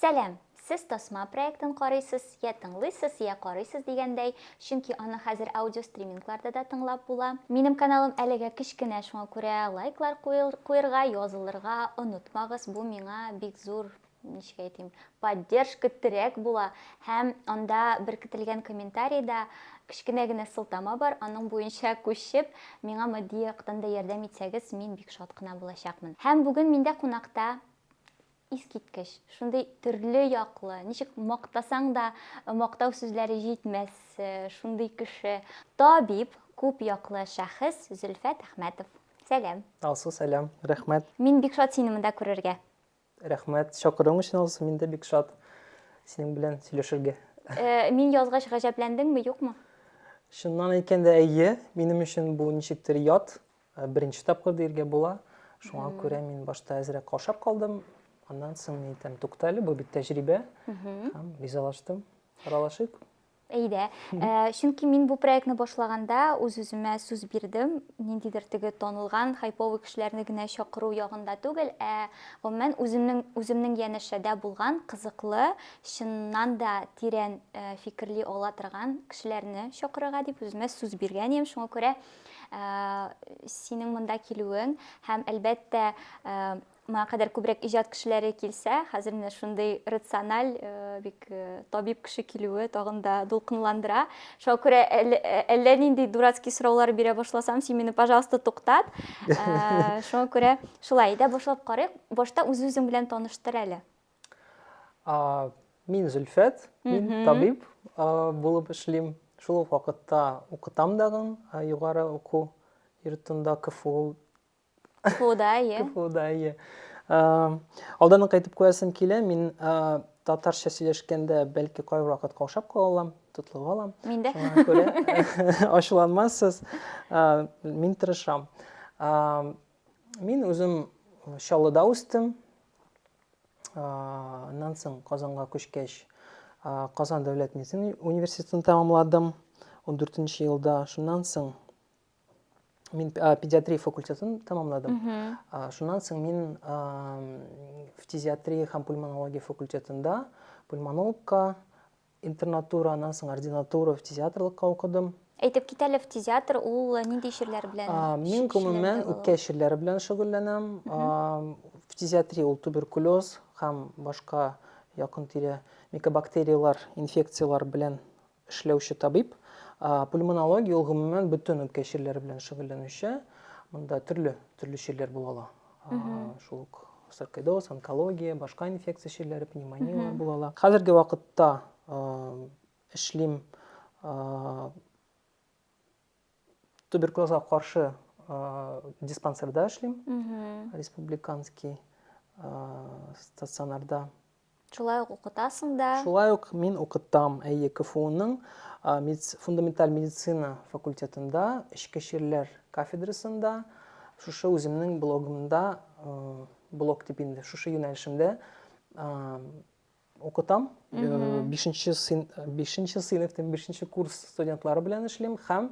Сәлем! Сіз Тосма проектын қарайсыз, я тыңлайсыз, я қарайсыз дегендей, чөнки аны хәзер аудио стримингларда да тыңлап була. Минем каналым әлегә кечкенә, шуңа күрә лайклар куярга, язылырга онытмагыз. Бу миңа бик зур, ничек әйтим, поддержка терәк була. Һәм анда беркетелгән комментарийда кечкенә генә сылтама бар, аның буенча күчеп, миңа матди яктан да ярдәм итсәгез, мин бик шат кына булачакмын. Һәм бүген миндә кунакта искиткеч, шундай төрле яклы, ничек мактасаң да мактау сүзләре җитмәс, шундай кеше, табиб, күп яклы шәхес Зөлфәт Әхмәтов. Сәлам. Алсу, сәлам, рәхмәт. Мин бик шат сине монда күрергә. Рәхмәт, шакыруың өчен Алсу, мин дә бик шат синең белән сөйләшергә. Мин язгач гаҗәпләндеңме, юкмы? Шуннан әйткәндә, әйе, минем өчен бу ничектер ят, беренче тапкыр диергә була. Шуңа күрә мин башта әзрәк каушап калдым. Аннан соң мин әйтәм, туктале, бу бит тәҗрибә. Һәм ризалаштым. Аралашыйк. Әйдә. Чөнки мин бу проектны башлаганда үз-үземә сүз бирдем. Ниндидер теге танылган, хайповый кешеләрне генә чакыру ягында түгел, гомумән үземнең янәшәдә булган кызыклы, чыннан да тирән фикерли ала торган кешеләрне чакырырга дип үземә сүз биргән идем. Шуңа күрә синең монда килүең һәм әлбәттә моңа кадәр күбрәк иҗат кешеләре килсә, хәзер менә шундый рациональ, бик табиб кеше килүе тагын да дулкынландыра. Шуңа күрә әллә нинди дурацкий сораулар бирә башласам, син мине, пожалуйста, туктат. Шуңа күрә шулай да башлап карыйк. Башта үз-үзең белән таныштыр әле. Мин Зөлфәт, мин табиб булып эшлим. Шул ук вакытта укытам дагы югары уку йортында КФУ. КФУда, КФУда. Алдан кайтып куясым килә, мин татарча сөйләшкәндә бәлки кайбер вакыт каушап калам, тотлыгып алам. Мин дә. Шуңа күрә ачуланмассыз, мин тырышам. Мин үзем Чаллыда үстем. Аннан соң Казанга күчкәч, Казан дәүләт медицина университетын тәмамладым 14нче елда. Шуннан соң мин педиатрия факультетын тәмамладым. Шуннан соң мин фтизиатрия һәм пульмонология факультетында пульмонологка, интернатура, аннан соң ординатура, фтизиатрлыкка укыдым. Әйтеп кит әле, фтизиатр ул нинди эшләр белән? Мин гомумән үпкә эшләре белән шөгыльләнәм. Фтизиатрия ул туберкулез һәм башка якын-тирә микобактериялар, инфекциялар белән эшләүче табиб. Пульмонология ул гомумән бөтен үпкә эшләре белән шөгыльләнүче. Монда төрле эшләр була. Шул саркоидоз, онкология, башка инфекция эшләре, пневмониялар була. Хәзерге вакытта эшлим туберкулезга каршы диспансерда эшлим. Республиканский стационарда. Шулай ук укытасың да? Шулай ук мин укытам КФУның фундаменталь медицина факультетында, эчке эшләр кафедрасында, шушы үземнең блогымда, блог типендә, шушы юнәлешемдә укытам. 5нче сыйныфтан 5нче курс студентлары белән эшлим һәм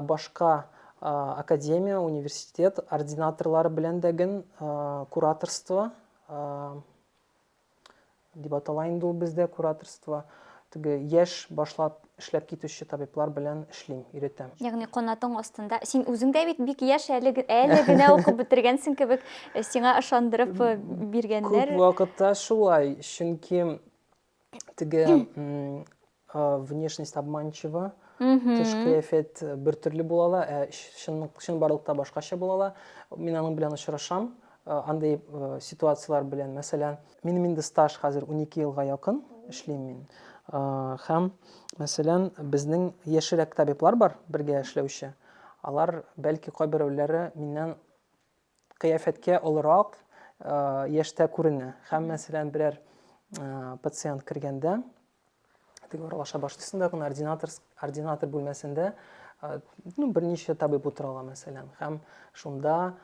башка академия, университет ординаторлары белән дәген кураторство дип атала инде ул бездә кураторство. Теге яшь башлап эшләп китүче табиблар белән эшлим, өйрәтәм. Ягъни канатың астында. Син үзең дә бик яшь, әле генә укып бетергәнсең кебек, сиңа ышандырып биргәннәр. Күп вакытта шулай, чөнки теге внешность обманчива, тышкы эффект бер төрле була, чын барлыкта башкача була. Мин аның белән очрашам. Андай ситуациялар белән, мәсәлән, минем инде стаж хәзер 12 елга якын эшлим мин. Һәм, мәсәлән, безнең яшьрәк табиблар бар, бергә эшләүче. Алар бәлки кайберәүләре миннән кыяфәткә олырак, яшьтә күренә. Һәм, мәсәлән, берәр пациент кергәндә, теге аралаша башлыйсың да, ординатор бүлмәсендә, берничә табиб утырала, мәсәлән. Һәм шунда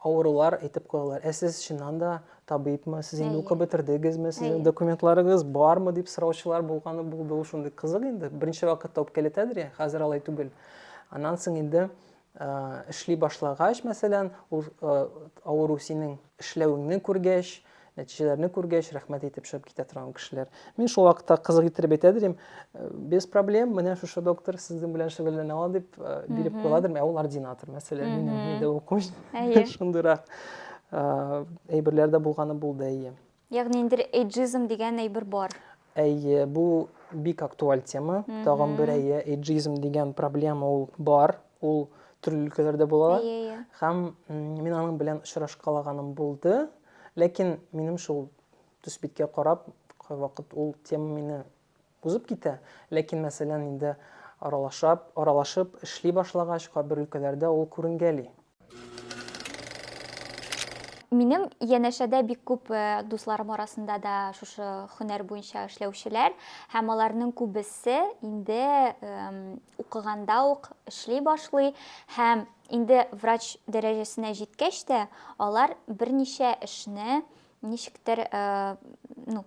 авырулар әйтеп куялар. Сез чыннан да табибмы, сез инде укып бетердегезме, сезнең документларыгыз бармы дип сораучылар булганы булды. Ул шундый кызык инде. Беренче вакытта үпкәләтәдер, хәзер алай түгел. Аннан соң инде эшли башлагач, мәсәлән, авыру синең эшләвеңне күргәч, нәтижеләрне күргәч, рәхмәт әйтеп чыгып китә торган кешеләр. Мин шул вакытта кызык иттереп әйтә без проблем, менә шушы доктор сезнең белән шөгыльләнә ала дип биреп куйладыр, ул ординатор, мәсәлән, минем дә укучым. Шундыйрак әйберләр дә булганы булды, әйе. Ягъни инде эйджизм дигән әйбер бар. Әйе, бу бик актуаль тема. Тагын бер әйе, эйджизм дигән проблема ул бар. Ул төрле өлкәләрдә була. Һәм мин аның белән очрашкалаганым булды. Ләкин минем шул төсбиткә карап, кайвакыт ул тема мине узып китә. Ләкин мәсәлән, инде аралашып эшли башлагач, кайбер өлкәләрдә ул күренгәли. Минем янәшәдә бик күп дусларым арасында да шушы һөнәр буенча эшләүчеләр, һәм аларның күбесе инде укыганда ук эшли башлый, һәм инде врач дәрәҗәсенә җиткәч тә алар берничә эшне ничектер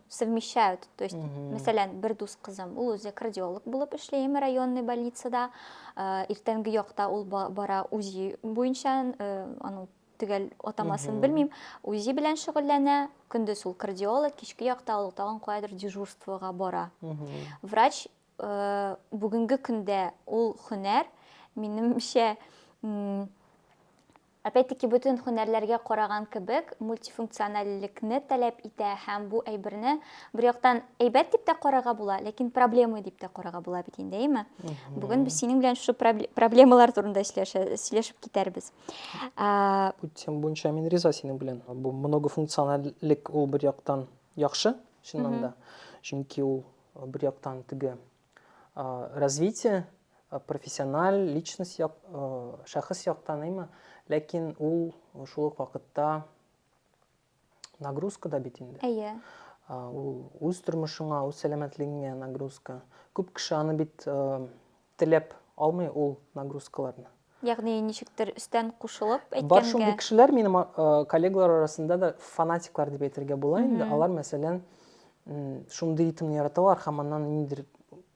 совмещают. То есть, мәсәлән, бер дус кызым, ул үзе кардиолог булып эшли районный больницада, иртәнге якта ул бара УЗИ буенча, аның төгәл атамасын белмим, УЗИ белән шөгыльләнә, көндез ул кардиолог, кичке якта ул тагын каядыр дежурствога бара. Врач бүгенге көндә ул һөнәр, минемчә, опять-таки бөтен һөнәрләргә караган кебек мультифункциональлекне таләп итә, һәм бу әйберне бер яктан әйбәт дип тә карарга була, ләкин проблема дип тә карарга була бит инде, әйме? Бүген без синең белән шушы проблемалар турында сөйләшеп китәрбез. Бу тема буенча мин риза синең белән. Бу многофункциональлек ул бер яктан яхшы, чыннан да. Чөнки ул бер яктан теге развитие, профессиональ, личность шәхес яктан, әйме? Ләкин ул шул ук вакытта нагрузка да бит инде. Әйе. Ул үз тормышыңа, үз сәламәтлегеңә нагрузка. Күп кеше аны бит теләп алмый ул нагрузкаларны. Ягъни ничектер өстән кушылып әйткәнгә. Бар шундый кешеләр, минем коллегалар арасында да фанатиклар дип әйтергә була инде. Алар, мәсәлән, шундый ритмны яраталар, һәм аннан ниндидер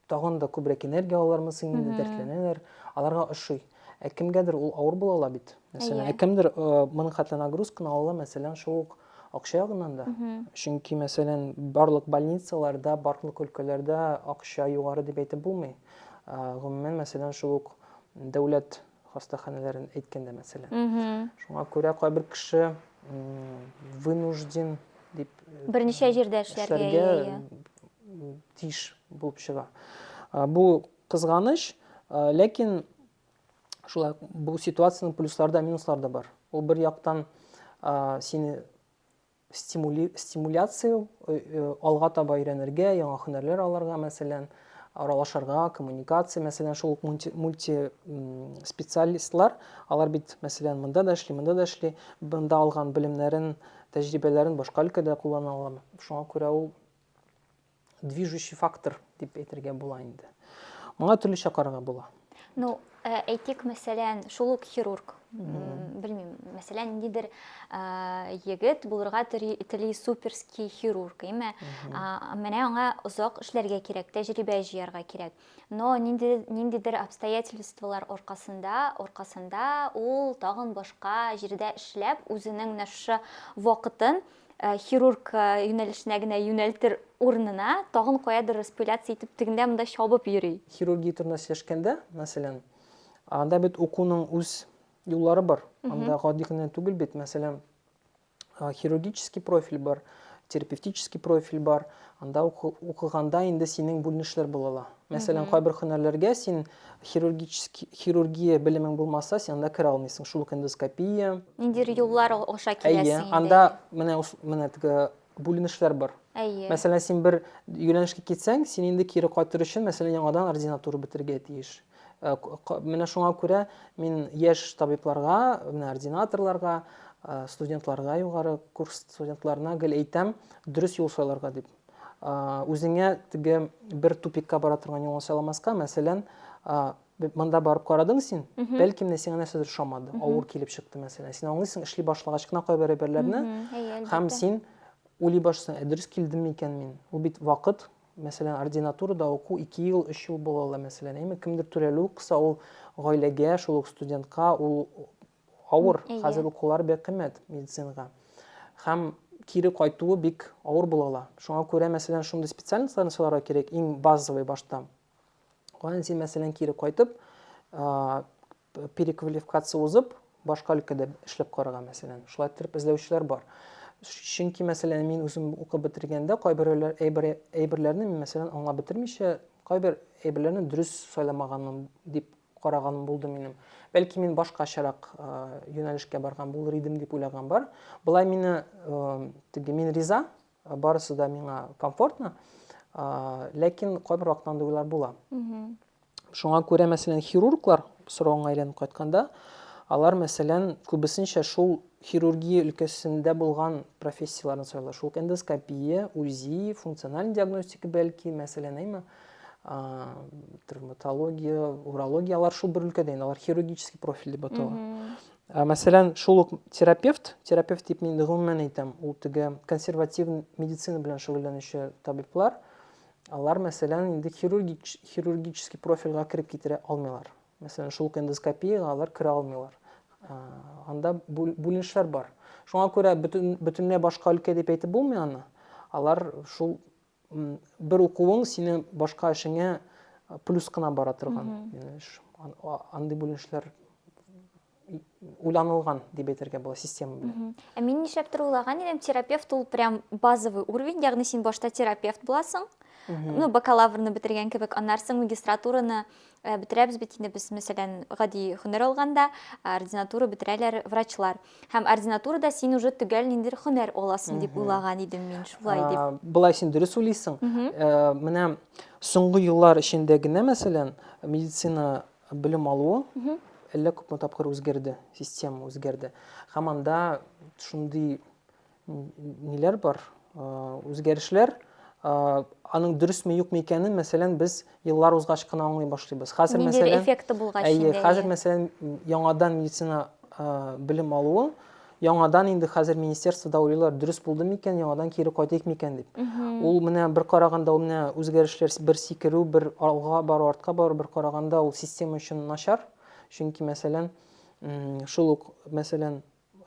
тагын да күбрәк энергия алырмысың, инде дәртләнәләр. Аларга ошый. Кемгәдер ул авыр була ала бит. Мәсәлән, кемдер моның хәтле нагрузканы ала, мәсәлән, шул акча ягыннан да. Чөнки, мәсәлән, барлык больницаларда, барлык өлкәләрдә акча югары дип әйтеп булмый. Гомумән, мәсәлән, шул ук дәүләт хастаханәләрен әйткәндә, мәсәлән. Шуңа күрә кайбер кеше вынужден дип Берничә җирдә эшләргә тиеш булып чыга. Бу кызганыч, ләкин шулай бу ситуациянең плюслары да, минуслары да бар. Ул бер яктан сине стимуляция алга таба өйрәнергә, яңа һөнәрләр алырга, мәсәлән, аралашырга, коммуникация, мәсәлән, шул мульти специалистлар, алар бит, мәсәлән, монда да эшли, монда алган белемнәрен, тәҗрибәләрен башка өлкәдә куллана ала. Шуңа күрә ул движущий фактор дип әйтергә була инде. Моңа төрлечә карарга була. Ну, әйтик, мәсәлән, шул ук хирург, белмим, мәсәлән, ниндидер егет булырга тели суперский хирург, әйме? Менә аңа озак эшләргә кирәк, тәҗрибә җыярга кирәк. Но ниндидер обстоятельстволар аркасында ул тагын башка җирдә эшләп, үзенең нәшә вакытын хирург юнәлешенә генә юнәлтер урынына тагын каядыр распыляция итеп тегендә монда чабып йөри. Хирургия турында сөйләшкәндә, мәсәлән, анда бит укуның үз юллары бар. Анда гади генә түгел бит, мәсәлән, хирургический профиль бар, терапевтический профиль бар. Анда укыганда инде синең бүленешләр була. Мәсәлән, кайбер һөнәрләргә син хирургия белемең булмаса, син анда кера алмыйсың. Шул эндоскопия. Ниндидер юллар аша киләсең инде. Анда менә теге бүленешләр бар. Мәсәлән, син бер юнәлешкә китсәң, син инде кире кайтыр өчен, мәсәлән, яңадан ординатура бетергә тиеш. Менә шуңа күрә мин яшь табибларга, менә ординаторларга, студентларга, югары курс студентларына гел әйтәм, дөрес юл сайларга дип. Үзеңә теге бер тупикка бара торган юлны сайламаска, мәсәлән, монда барып карадың син, бәлки менә сиңа нәрсәдер ошамады, авыр килеп чыкты, мәсәлән. Син аңлыйсың, эшли башлагач кына кайбер әйберләрне, һәм син уйлый башлыйсың, дөрес килдем микән мин? Ул бит вакыт, мәсәлән, ординатурада уку 2 ел, 3 ел була ала, мәсәлән, әйме, кемдер түләлү кыса, ул гаиләгә, шул ук студентка, ул авыр, хәзер укулар бик кыйммәт медицинага. Һәм кире кайтуы бик авыр була ала. Шуңа күрә, мәсәлән, шундый специальностьларны сайларга кирәк, иң базовый башта. Каян син, мәсәлән, кире кайтып, переквалификация узып, башка өлкәдә эшләп карарга, мәсәлән. Шулай итеп эзләүчеләр бар. Чөнки, мәсәлән, мин үзем укып бетергәндә кайбер әйберләрне мин, мәсәлән, аңлап бетермичә, кайбер әйберләрне дөрес сайламаганым дип караганым булды минем. Бәлки мин башкачарак юнәлешкә барган булыр идем дип уйлаган бар. Булай мин риза, барысы да миңа комфортно, ләкин кайбер вакытта уйлар була. Шуңа күрә, мәсәлән, хирурглар сорауга әйләнеп кайтканда, алар, мәсәлән, күбесенчә шул хирургия өлкәсендә булган профессияларны сайлар. Шул эндоскопия, УЗИ, функциональ диагностика, бәлки, мәсәлән, травматология, урология, алар шул бер өлкәдә, алар хирургический профиль дип атала. Мәсәлән, шул ук терапевт дип мин гомумән әйтәм, ул теге консерватив медицина белән шөгыльләнүче табиблар, алар, мәсәлән, инде хирургический профильгә кирип китерә алмыйлар. Мәсәлән, шул эндоскопияга алар керә алмыйлар. Анда бүленешләр бар. Шуңа күрә бөтенләй башка өлкә дип әйтеп булмый аны. Алар шул бер укуың синең башка эшеңә плюс кына бара торган. Андый бүленешләр уйланылган дип әйтергә була система белән. Мин нишләптер уйлаган идем, терапевт ул прям базовый уровень, ягъни син башта терапевт буласың. Бакалаврны бетергән кебек, аннан соң магистратураны бетерәбез бит инде без, мәсәлән, гади һөнәр алганда, ординатура бетерәләр врачлар. Һәм ординатурада син уже төгәл ниндидер һөнәр аласың дип уйлаган идем мин, шулай дип. Булай син дөрес уйлыйсың. Менә соңгы еллар эчендә генә, мәсәлән, медицина белем алуы әллә күпме тапкыр үзгәрде, система үзгәрде. Һәм анда шундый ниләр бар, үзгәрешләр, аның дөресме юкмы икәнен, мәсәлән, без еллар узгач кына аңлый башлыйбыз. Хәзер, мәсәлән, эффекты булгач инде. Хәзер, мәсәлән, яңадан медицина белем алуы, яңадан инде хәзер министерствода уйлыйлар, дөрес булдымы икән, яңадан кире кайтыйк микән дип. Ул менә бер караганда, ул менә үзгәрешләр бер сикерү, бер алга бару, артка бару, бер караганда ул система өчен начар. Чөнки, мәсәлән, шул ук, мәсәлән,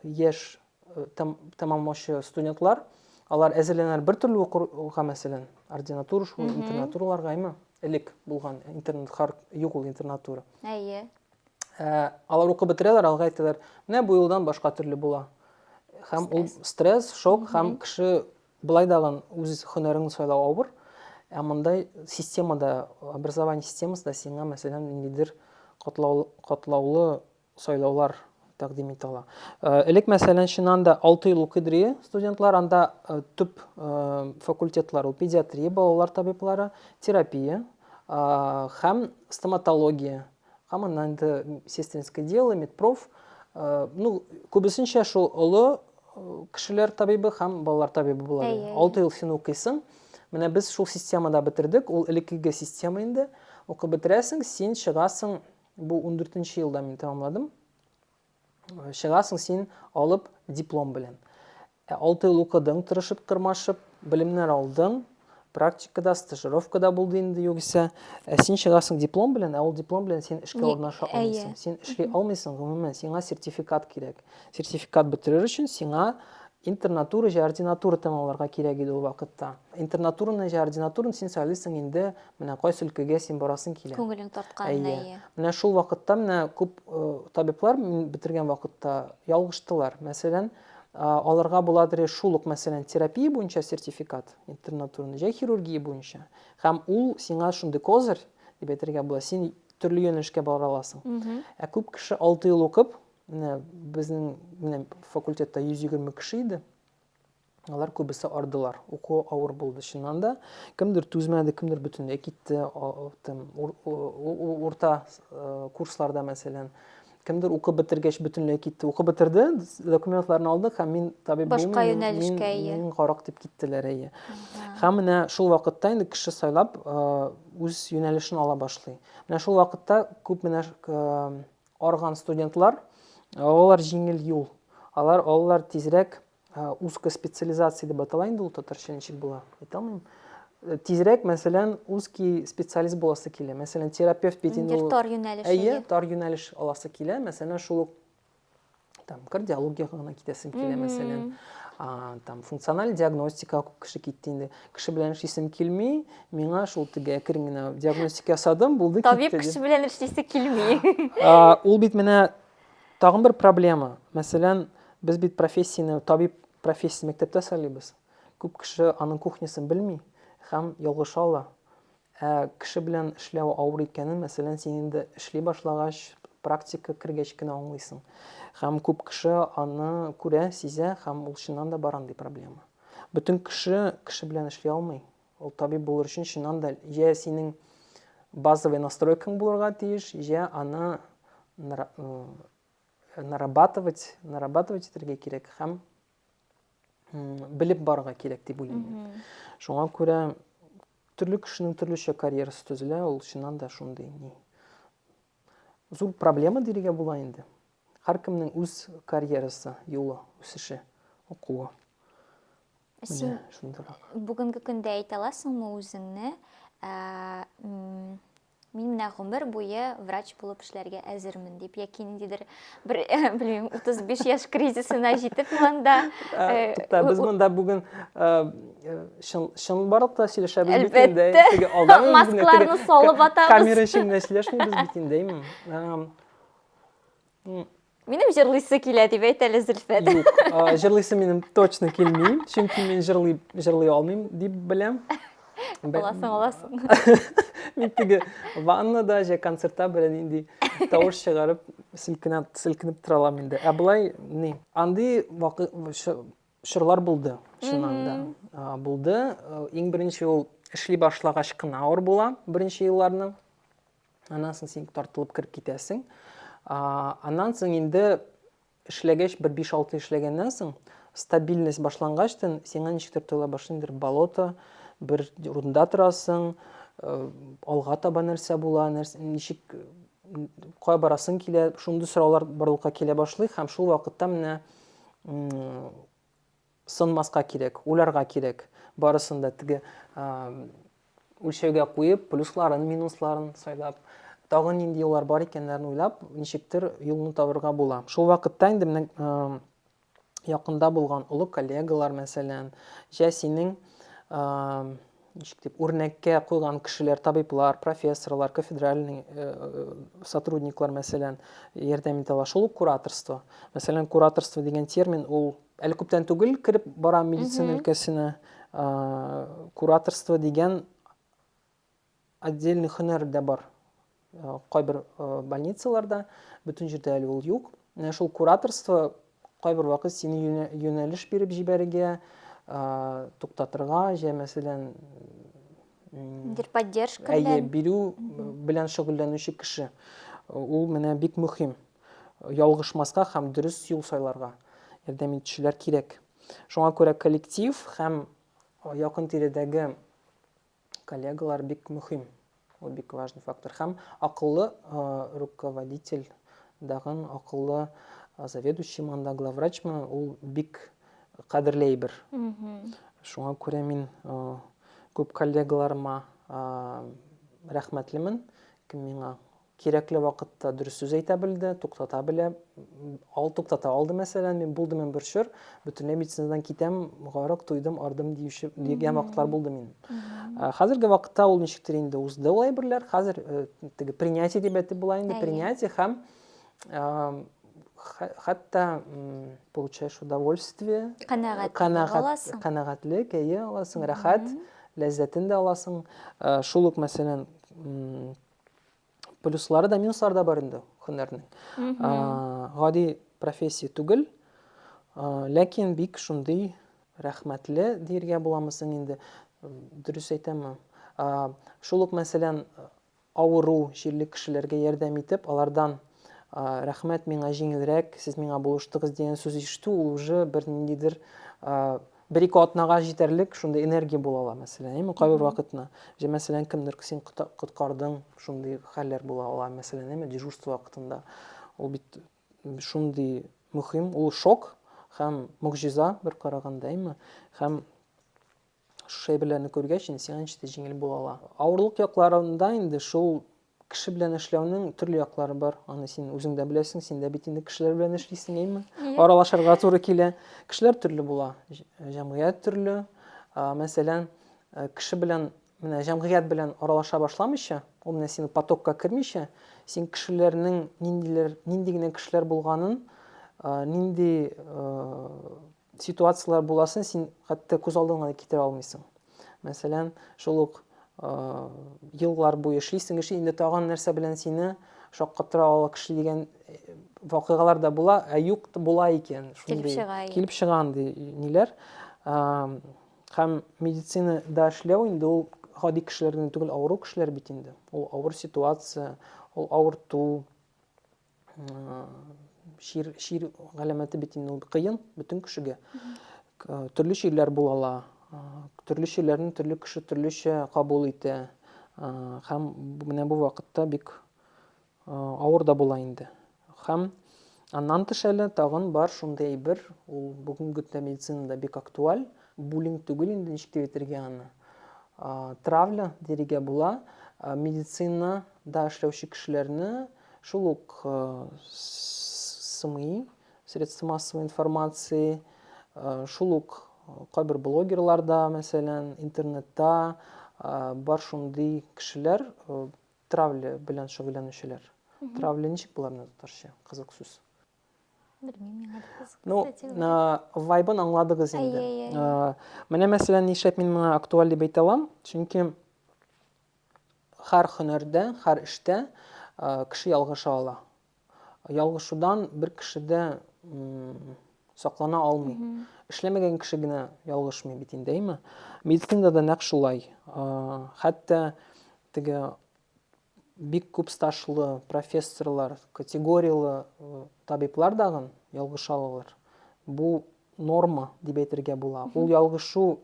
яшь тәмамлаучы студентлар, алар әзерләнәләр бер төрле укырга, мәсәлән, ординатура, шул интернатураларга элек булган, интернат юк ул интернатура. Алар укып бетерәләр, алга әйтәләр, менә бу елдан башка төрле була. Һәм ул стресс, шок, һәм кеше булай даган үз һөнәрен сайлау авыр. Мондай системада, образование системасында сиңа, мәсәлән, ниндидер катлаулы сайлаулар тәкъдим итә ала. Элек, мәсәлән, чыннан да 6 ел укыдыр студентлар, анда төп факультетлар, ул педиатрия, балалар табиблары, терапия, һәм стоматология, һәм аннан да сестринское дело, медпроф. Күбесенчә шул олы кешеләр табибы һәм балалар табибы була. 6 ел син укыйсың. Менә без шул системада бетердек, ул элеккеге система инде. Укып бетерәсең, син чыгасың, бу 14нче елда мин тәмамладым. Чыгасың син алып диплом белән. 6 ел укыдың, тырышып, тырмашып, белемнәр алдың, практикада, стажировкада булды инде югыйсә. Син чыгасың диплом белән, ул диплом белән син эшкә урнаша алмыйсың. Син эшли алмыйсың, гомумән, сиңа сертификат кирәк. Сертификат бетерер өчен сиңа интернатура җә ординатура тәмамларга кирәк иде ул вакытта. Интернатураны җә ординатураны син сайлыйсың инде, менә кайсы өлкәгә син барасың килә. Күңелең тарткан. Менә шул вакытта менә күп табиблар мин бетергән вакытта ялгыштылар. Мәсәлән, аларга буладыр шул ук, мәсәлән, терапия буенча сертификат, интернатураны җә хирургия буенча. Һәм ул сиңа шундый козыр дип әйтергә була, син төрле юнәлешкә бара аласың. Күп кеше 6 ел укып, безнең факультетта 120 кеше иде. Алар күбесе ардылар. Уку авыр булды чыннан да. Кемдер түзмәде, кемдер бөтенләй китте. Урта курсларда, мәсәлән, кемдер укып бетергәч бөтенләй китте. Укып бетерде, документларны алды һәм мин табиб булмыйм. Башка юнәлешкә Мин карак дип киттеләр. Һәм менә шул вакытта инде кеше сайлап үз юнәлешен ала башлый. Менә шул вакытта күп менә арган студентлар, алар җиңел юл. Алар тизрәк узкая специализация дип атала инде, ул татарча ничек була, әйтә алмыйм. Тизрәк, мәсәлән, узкий специалист буласы килә. Мәсәлән, терапевт бит инде ул тар юнәлеш. Тар юнәлеш аласы килә. Мәсәлән, шул кардиологиягә гына китәсем килә, мәсәлән. Там функциональ диагностика кіші кетті инде. Кіші белән эшлисем килмей, миңа шул теге әкрен генә диагностика ясадым, булды Табиб китте. кеше белән эшлисе килми. Ул бит менә тагын бер проблема. Мәсәлән, без бит профессияны, табиб профессиясын мәктәптә сөйлибез. Күп кеше аның кухнясын белми һәм ялгыша ала. Кеше белән эшләү авыр икәнен, мәсәлән, син инде эшли башлагач, практика кергәч кенә аңлыйсың. Һәм күп кеше аны күрә, сизә һәм ул чыннан да бар андый проблема. Бөтен кеше белән эшли алмый. Ул табиб булыр өчен чыннан да я синең базовый настройкаң булырга тиеш, я аны нарабатывать итәргә кирәк һәм белеп барырга кирәк дип уйлыйм. Шуңа күрә төрле кешенең төрлечә карьерасы төзелә, ул чыннан да шундый зур проблема дирегә була инде. Һәркемнең үз карьерасы, юлы, үсеше, укуы. Син Шундыйрак. бүгенге көндә әйтә аласыңмы үзеңне, мин менә гомер буе врач булып эшләргә әзермен дип, яки ниндидер бер, белмим, 35 яшь кризисына җитеп монда. Тукта, без монда бүген чынбарлыкта сөйләшәбез бит инде. Әлбәттә. Теге алдан Маскаларны салып атабыз. Камера эчендә сөйләшмибез бит инде. Минем җырлыйсы килә дип әйтә әле Зөлфәт. Юк, җырлыйсы минем точно килми, чөнки мин җырлый алмыйм дип беләм. Аласың. Мин теге ваннада, же концертта белән инде тавыш чыгарып, селкенеп тора алам инде. Булай, андый чорлар булды, чыннан да. Булды. Иң беренче ул эшли башлагач кына авыр була, беренче елларның. Аннан соң син тартылып киреп китәсең. Аннан соң инде эшләгәч, 1-5-6 эшләгәннән соң, стабильность башлангачтан сиңа ничектер тоела башлыйдыр болото, бер урында торасың, алга таба нәрсә була, ничек кая барасың килә, шундый сораулар барлыкка килә башлый һәм шул вакытта менә сынмаска кирәк, уйларга кирәк. Барысын да теге үлчәүгә куеп, плюсларын, минусларын сайлап, тагын нинди юллар бар икәннәрен уйлап, ничектер юлны табырга була. Шул вакытта инде менә якында булган олы коллегалар, мәсәлән, җә синең ничек дип үрнәккә куйган кешеләр, табиблар, профессорлар, кафедральный сотрудниклар, мәсәлән, ярдәм итә ала. Шул кураторство. Мәсәлән, кураторство дигән термин ул әле күптән түгел кирип бара медицина өлкәсенә. Кураторство дигән отдельный һөнәр дә бар. Кайбер больницаларда, бөтен җирдә әле ул юк. Шул кураторство кайбер вакыт сине юнәлеш биреп җибәрергә, туктатырга, җә мәсәлән, Поддержка бирү белән шөгыльләнүче кеше. Ул менә бик мөһим. Ялгышмаска һәм дөрес юл сайларга ярдәм итүчеләр кирәк. Шуңа күрә коллектив һәм якын тирәдәге коллегалар бик мөһим. Ул бик важный фактор. Һәм акыллы руководитель, дагын акыллы заведующий, манда главврачмы, ул бик кадерле әйбер. Шуңа күрә мин күп коллегаларыма рәхмәтлемен. Кем миңа кирәкле вакытта дөрес сүз әйтә белде, туктата белә. Туктата алды, мәсәлән, мин булдым бер чор, бөтенләй медицинадан китәм, гарык туйдым, ардым дигән вакытлар булды мин. Хәзерге вакытта ул ничектер инде узды ул әйберләр. Хәзер теге принятие дип әйтеп була инде, принятие һәм хәтта получаешь удовольствие, канәгатьлек, аласың, рәхәт, ләззәтен дә аласың. Шул ук, мәсәлән, плюслары да, минуслары да бар инде һөнәрнең. Гади профессия түгел, ләкин бик шундый рәхмәтле диергә буламысың инде, дөрес әйтәме. Шул ук, мәсәлән, авыру җирле кешеләргә ярдәм итеп, алардан рәхмәт, миңа җиңелрәк, сез миңа булыштыгыз дигән сүз ишетү, ул уже бер ниндидер 1-2 атнага җитәрлек шундый энергия була ала, мәсәлән, кайбер вакытны. Җә мәсәлән, кемдер син коткардың, шундый хәлләр була ала, мәсәлән, дежурство вакытында. Ул бит шундый мөһим, ул шок һәм мөгъҗиза бер караганда, һәм шул шәйбеләрне күргәч, сиңа ничек җиңел була ала. Авырлык якларында инде шул кеше белән эшләүнең төрле яклары бар. Аны син үзең дә беләсең, син дә бит инде кешеләр белән эшлисең, әйме? Аралашырга туры килә. Кешеләр төрле була. Җәмгыять төрле. Мәсәлән, кеше белән, менә җәмгыять белән аралаша башламыйча, ул менә синең потокка кермичә, син кешеләрнең нинди генә кешеләр булганын, нинди ситуациялар буласын, син хәтта күз алдыңа китерә алмыйсың. Мәсәлән, шул ук еллар буе эшлисең, инде тагын нәрсә белән сине шаккатыра ала кеше дигән вакыйгалар да була, юк була икән. Килеп чыга андый ниләр. Һәм медицинада эшләү инде ул гади кешеләр генә түгел, авыру кешеләр бит инде. Ул авыр ситуация, ул авырту, шир галәмәте бит инде ул кыен бөтен кешегә. Төрле ширләр булалар. Төрле ширләрне төрле кеше төрлечә кабул итә. Һәм менә бу вакытта бик авыр да була инде. Һәм аннан тыш әле тагын бар шундый әйбер, ул бүгенге медицинада бик актуаль, буллинг түгел инде, ничек дип әйтергә аны. Травля дирегә була. Медицинада эшләүче кешеләрне шул ук СМИ, средства массовой информации, шул ук кайбер блогерларда, мәсәлән, интернетта бар шундый кешеләр, травля белән шөгыльләнүчеләр. Травля ничек булар менә татарча? Кызык сүз. Белмим, миңа да кызык. Ну, вайбын аңладыгыз инде. Менә мәсәлән, нишләп мин моны актуаль дип әйтә алам? Чөнки һәр һөнәрдә, һәр эштә кеше ялгыша ала. Ялгышудан бер кешедә саклана алмый. Эшләмәгән кеше генә ялгышмый бит инде, әйме? Медицинада да нәкъ шулай. Хәтта теге бик күп стажлы профессорлар, категориялы табиблар дагы ялгышалар. Бу норма дип әйтергә була. Ул ялгышу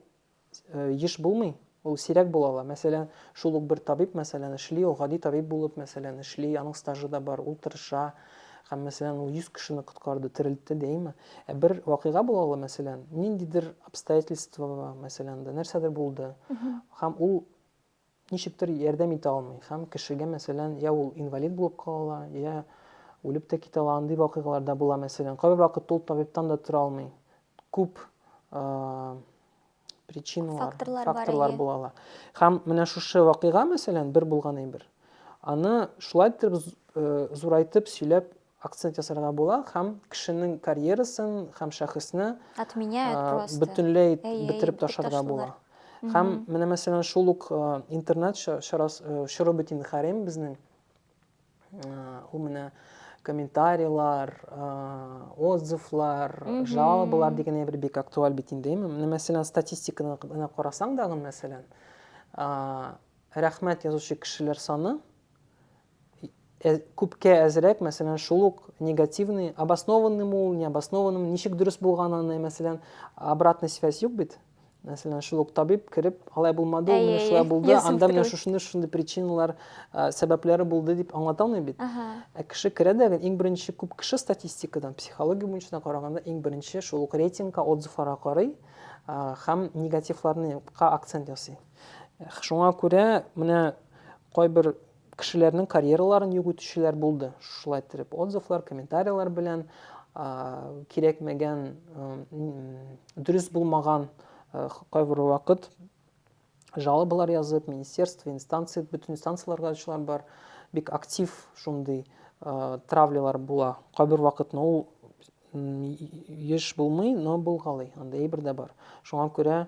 еш булмый, ул сирәк була. Мәсәлән, шул ук бер табиб, мәсәлән, эшли, ул гади табиб булып, мәсәлән, эшли, аның стажы да бар, ул тырыша. Һәм мәсәлән, ул 100 кешене коткарды, терелтте, дәйме? Бер вакыйга була, мәсәлән, ниндидер обстоятельства, мәсәлән, нәрсәдер булды. Һәм ул ничектер ярдәм итә алмый. Һәм кешегә, мәсәлән, я ул инвалид булып кала, я үлеп тә китә ала, андый вакыйгалар да була, мәсәлән. Кайбер вакыт ул табибтан да тора алмый. Күп причиналар, факторлар була. Һәм менә шушы вакыйга, мәсәлән, бер булган әйбер. Аны шулай итеп зурайтып сөйләп акцент ясарга була, һәм кешенең карьерасын, һәм шәхесне бөтенләй битереп ташларга була. Һәм менә мәсәлән шул ук интернет чоры бит инде һәрем безнең. Ул менә комментарийлар, отзывлар, жалобалар дигән бер бик актуаль бит инде. Менә мәсәлән статистиканы карасаң да, мәсәлән, рәхмәт язучы кешеләр саны күпкә әзрәк, мәсәлән, шул ук негативный, обоснованный ул, необоснованный, ничек дөрес булганын, мәсәлән, обратная связь юк бит. Мәсәлән, шул ук табиб кирип, алай булмады, ул менә шулай булды, анда менә шундый причиналар, сәбәпләре булды дип аңлата алмый бит. Кеше керә дә, иң беренче күп кеше статистикадан, психология буенча караганда, иң беренче шул ук рейтингка, отзывларга карый, һәм негативларны акцент ясый. Шуңа күрә менә кайбер кешеләрнең карьераларын югытучылар булды. Шулай итеп, отзывлар, комментарийлар белән кирәкмәгән, дөрес булмаган кайбер вакыт жалобалар язып, министерство, инстанция, бөтен инстанцияларга җыелар бар, бик актив шундый травлялар була. Кайбер вакыт ул еш булмый, но булгалый, анда әйбер дә бар. Шуңа күрә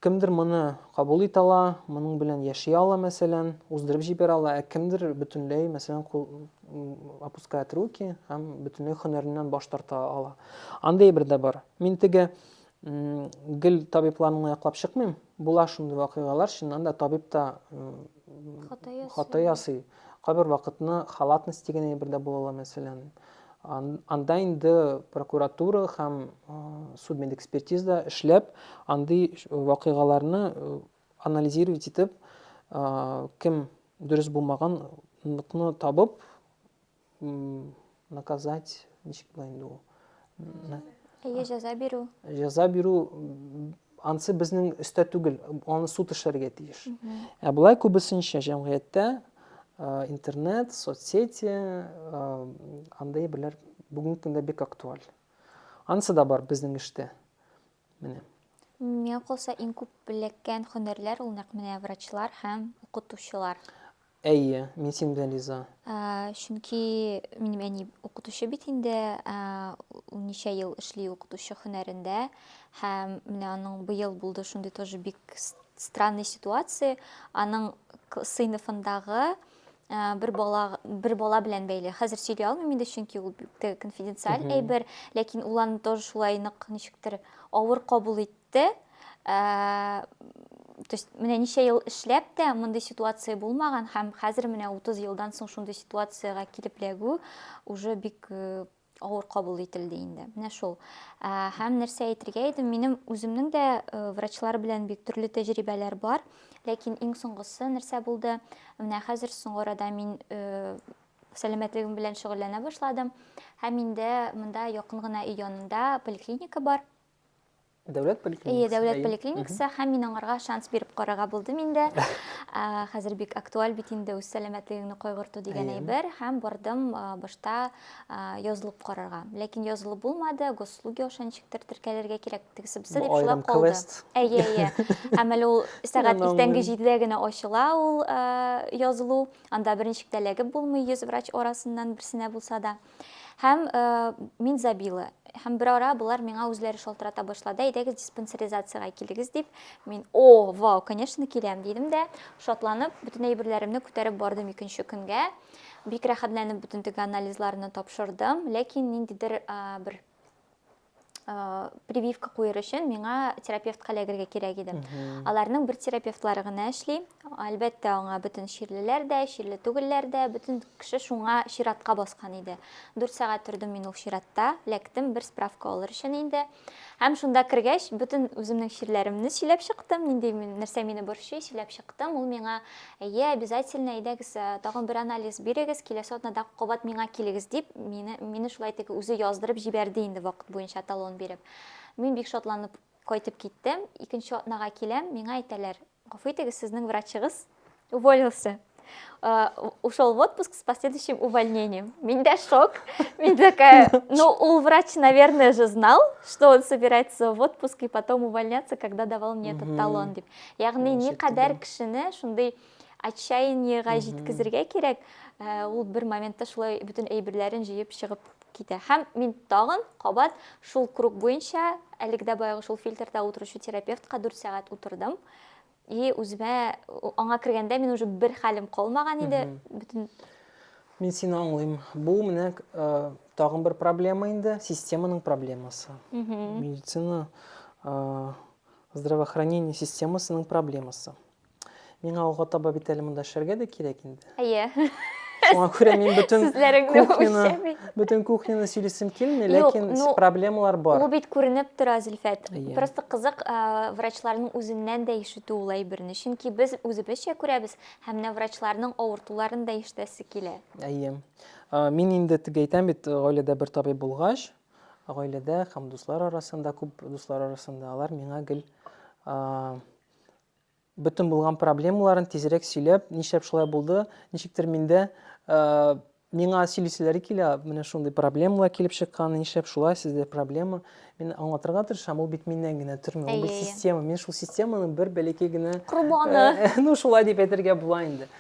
кемдер моны кабул итә ала, моның белән яши ала, мәсәлән, уздырып җибәрә ала, кемдер бөтенләй, мәсәлән, опускает руки һәм бөтенләй һөнәреннән баш тарта ала. Анда әйбер дә бар. Мин теге гел табибларны яклап чыкмыйм. Була шундый вакыйгалар, чыннан да табиб та хата ясый. Кайбер вакытны халатность дигән әйбер дә була, мәсәлән. Анда инде прокуратура һәм судмедэкспертиза эшләп, андый вакыйгаларны анализировать итеп, кем дөрес булмаганлыкны табып, наказать, ничек була инде ул? Җәза бирү. Җәза бирү ансы безнең өстә түгел, аны суд эшләргә тиеш. Булай күбесенчә җәмгыятьтә интернет, соцсети, андай білер бүгінгі күнде бек актуаль. Анысы да бар біздің іште. Міне. Мен қолса ең көп білеккен хөнерлер ул нәкъ менә врачлар һәм укытучылар. Әйе, мен сен белән риза. Чөнки минем әни укытучы бит инде, ул ничә ел эшли укытучы һөнәрендә һәм менә аның быел булды шундый тоже бик странный ситуация. Аның сыйныфындагы бер бала белән бәйле. Хәзер сөйли алмыйм инде, чөнки ул бик конфиденциаль әйбер, ләкин ул аны тоже шулай нык ничектер авыр кабул итте. То есть менә ничә ел эшләп тә мондый ситуация булмаган һәм хәзер менә 30 елдан соң шундый ситуациягә килеп эләгү уже бик авыр кабул ителде инде. Менә шул. Һәм нәрсә әйтергә идем, минем үземнең дә врачлар белән бик төрле тәҗрибәләр бар, ләкин иң соңгысы нәрсә булды? Менә хәзер соңгы арада мин сәламәтлегем белән шөгыльләнә башладым һәм инде монда якын гына өй янында поликлиника бар. Дәүләт поликлиникасы. Дәүләт поликлиникасы һәм мин аңарга шанс биреп карарга булдым инде. Хәзер бик актуаль бит инде үз сәламәтлегеңне кайгырту дигән әйбер һәм бардым башта язылып карарга. Ләкин язылып булмады, госуслуги аша ничектер теркәлергә кирәк тегесебесе дип шулай калды. Әйе. Һәм әле ул сәгать иртәнге 7дә генә ачыла ул язылу. Анда берничек тә эләгеп булмый 100 врач арасыннан берсенә булса да. Һәм мин забила. Һәм бер ара булар миңа үзләре шалтырата башлады. Әйдәгез диспансеризациягә килегез дип. Мин, вау, конечно, киләм дидем дә, шатланып, бүтән әйберләремне күтәреп бардым икенче көнгә. Бик рәхәтләнеп бүтән теге анализларны тапшырдым, ләкин ниндидер бер прививка куер өчен миңа терапевтка эләгергә кирәк иде. Аларның бер терапевтлары гына эшли. Әлбәттә, аңа бүтән ширлеләр дә, ширле түгелләр дә, бүтән кеше шуңа ширатка баскан иде. 4 сәгать тордым мин ул ширатта, ләктем бер справка алыр өчен инде. Һәм шунда кергәч, бүтән үземнең ширләремне сөйләп чыктым, нинди нәрсә мине борчый, сөйләп чыктым. Ул миңа, әйе, обязательно әйдәгез, тагын бер анализ бирегез, киләсе атнада кабат миңа килегез дип, мине шулай теге үзе яздырып җибәрде инде вакыт буенча талон биреп. Мин бик шатланып кайтып киттем. Икенче атнага киләм, миңа әйтәләр, гафу итегез, сезнең врачыгыз уволился. Ушел в отпуск с последующим увольнением. Меня шок. Меня такая, ну, врач, наверное, же знал, что он собирается в отпуск и потом увольняться, когда давал мне этот талон. Ягъни никадәр кешене шундый отчаяниегә җиткезергә кирәк. Ул бер моментта шулай бүтән әйберләрен җыеп чыгып китә. Һәм мин тагын кабат шул круг буенча, әлегә баягы шул фильтрда утыручы терапевтка 4 сәгать утырдым. И үземә аңа кергәндә мин уже бер хәлем калмаган иде. Мин сине аңлыйм. Бу менә тагын бер проблема инде, системаның проблемасы. Медицина, здравоохранение системасының проблемасы. Миңа алга таба бит әле монда эшләргә дә кирәк инде. Әйе. Шуңа күрә мин бүтән кухняны сөйлисем килми, ләкин проблемалар бар. Ул бит күренеп тора, Зөлфәт. Просто кызык, врачларның үзеннән дә ишетү ул әйберне. Чөнки без үзебезчә күрәбез, һәм менә врачларның авыртуларын да ишетәсе килә. Әйе. Мин инде теге әйтәм бит, гаиләдә бер табиб булгач, гаиләдә һәм дуслар арасында, күп дуслар арасында алар миңа гел бүтән булган проблемаларын тизрәк сөйләп, нишләп шулай булды, ничектер миндә миңа сөйләселәре килә, менә шундый проблемалар килеп чыккан, нишләп шулай, сездә проблема. Мин аңлатырга тырышам, ул бит миннән генә тормый, ул бер система, мин шул системаның бер бәләкәй генә Корбаны. Ну шулай дип әйтергә була инде.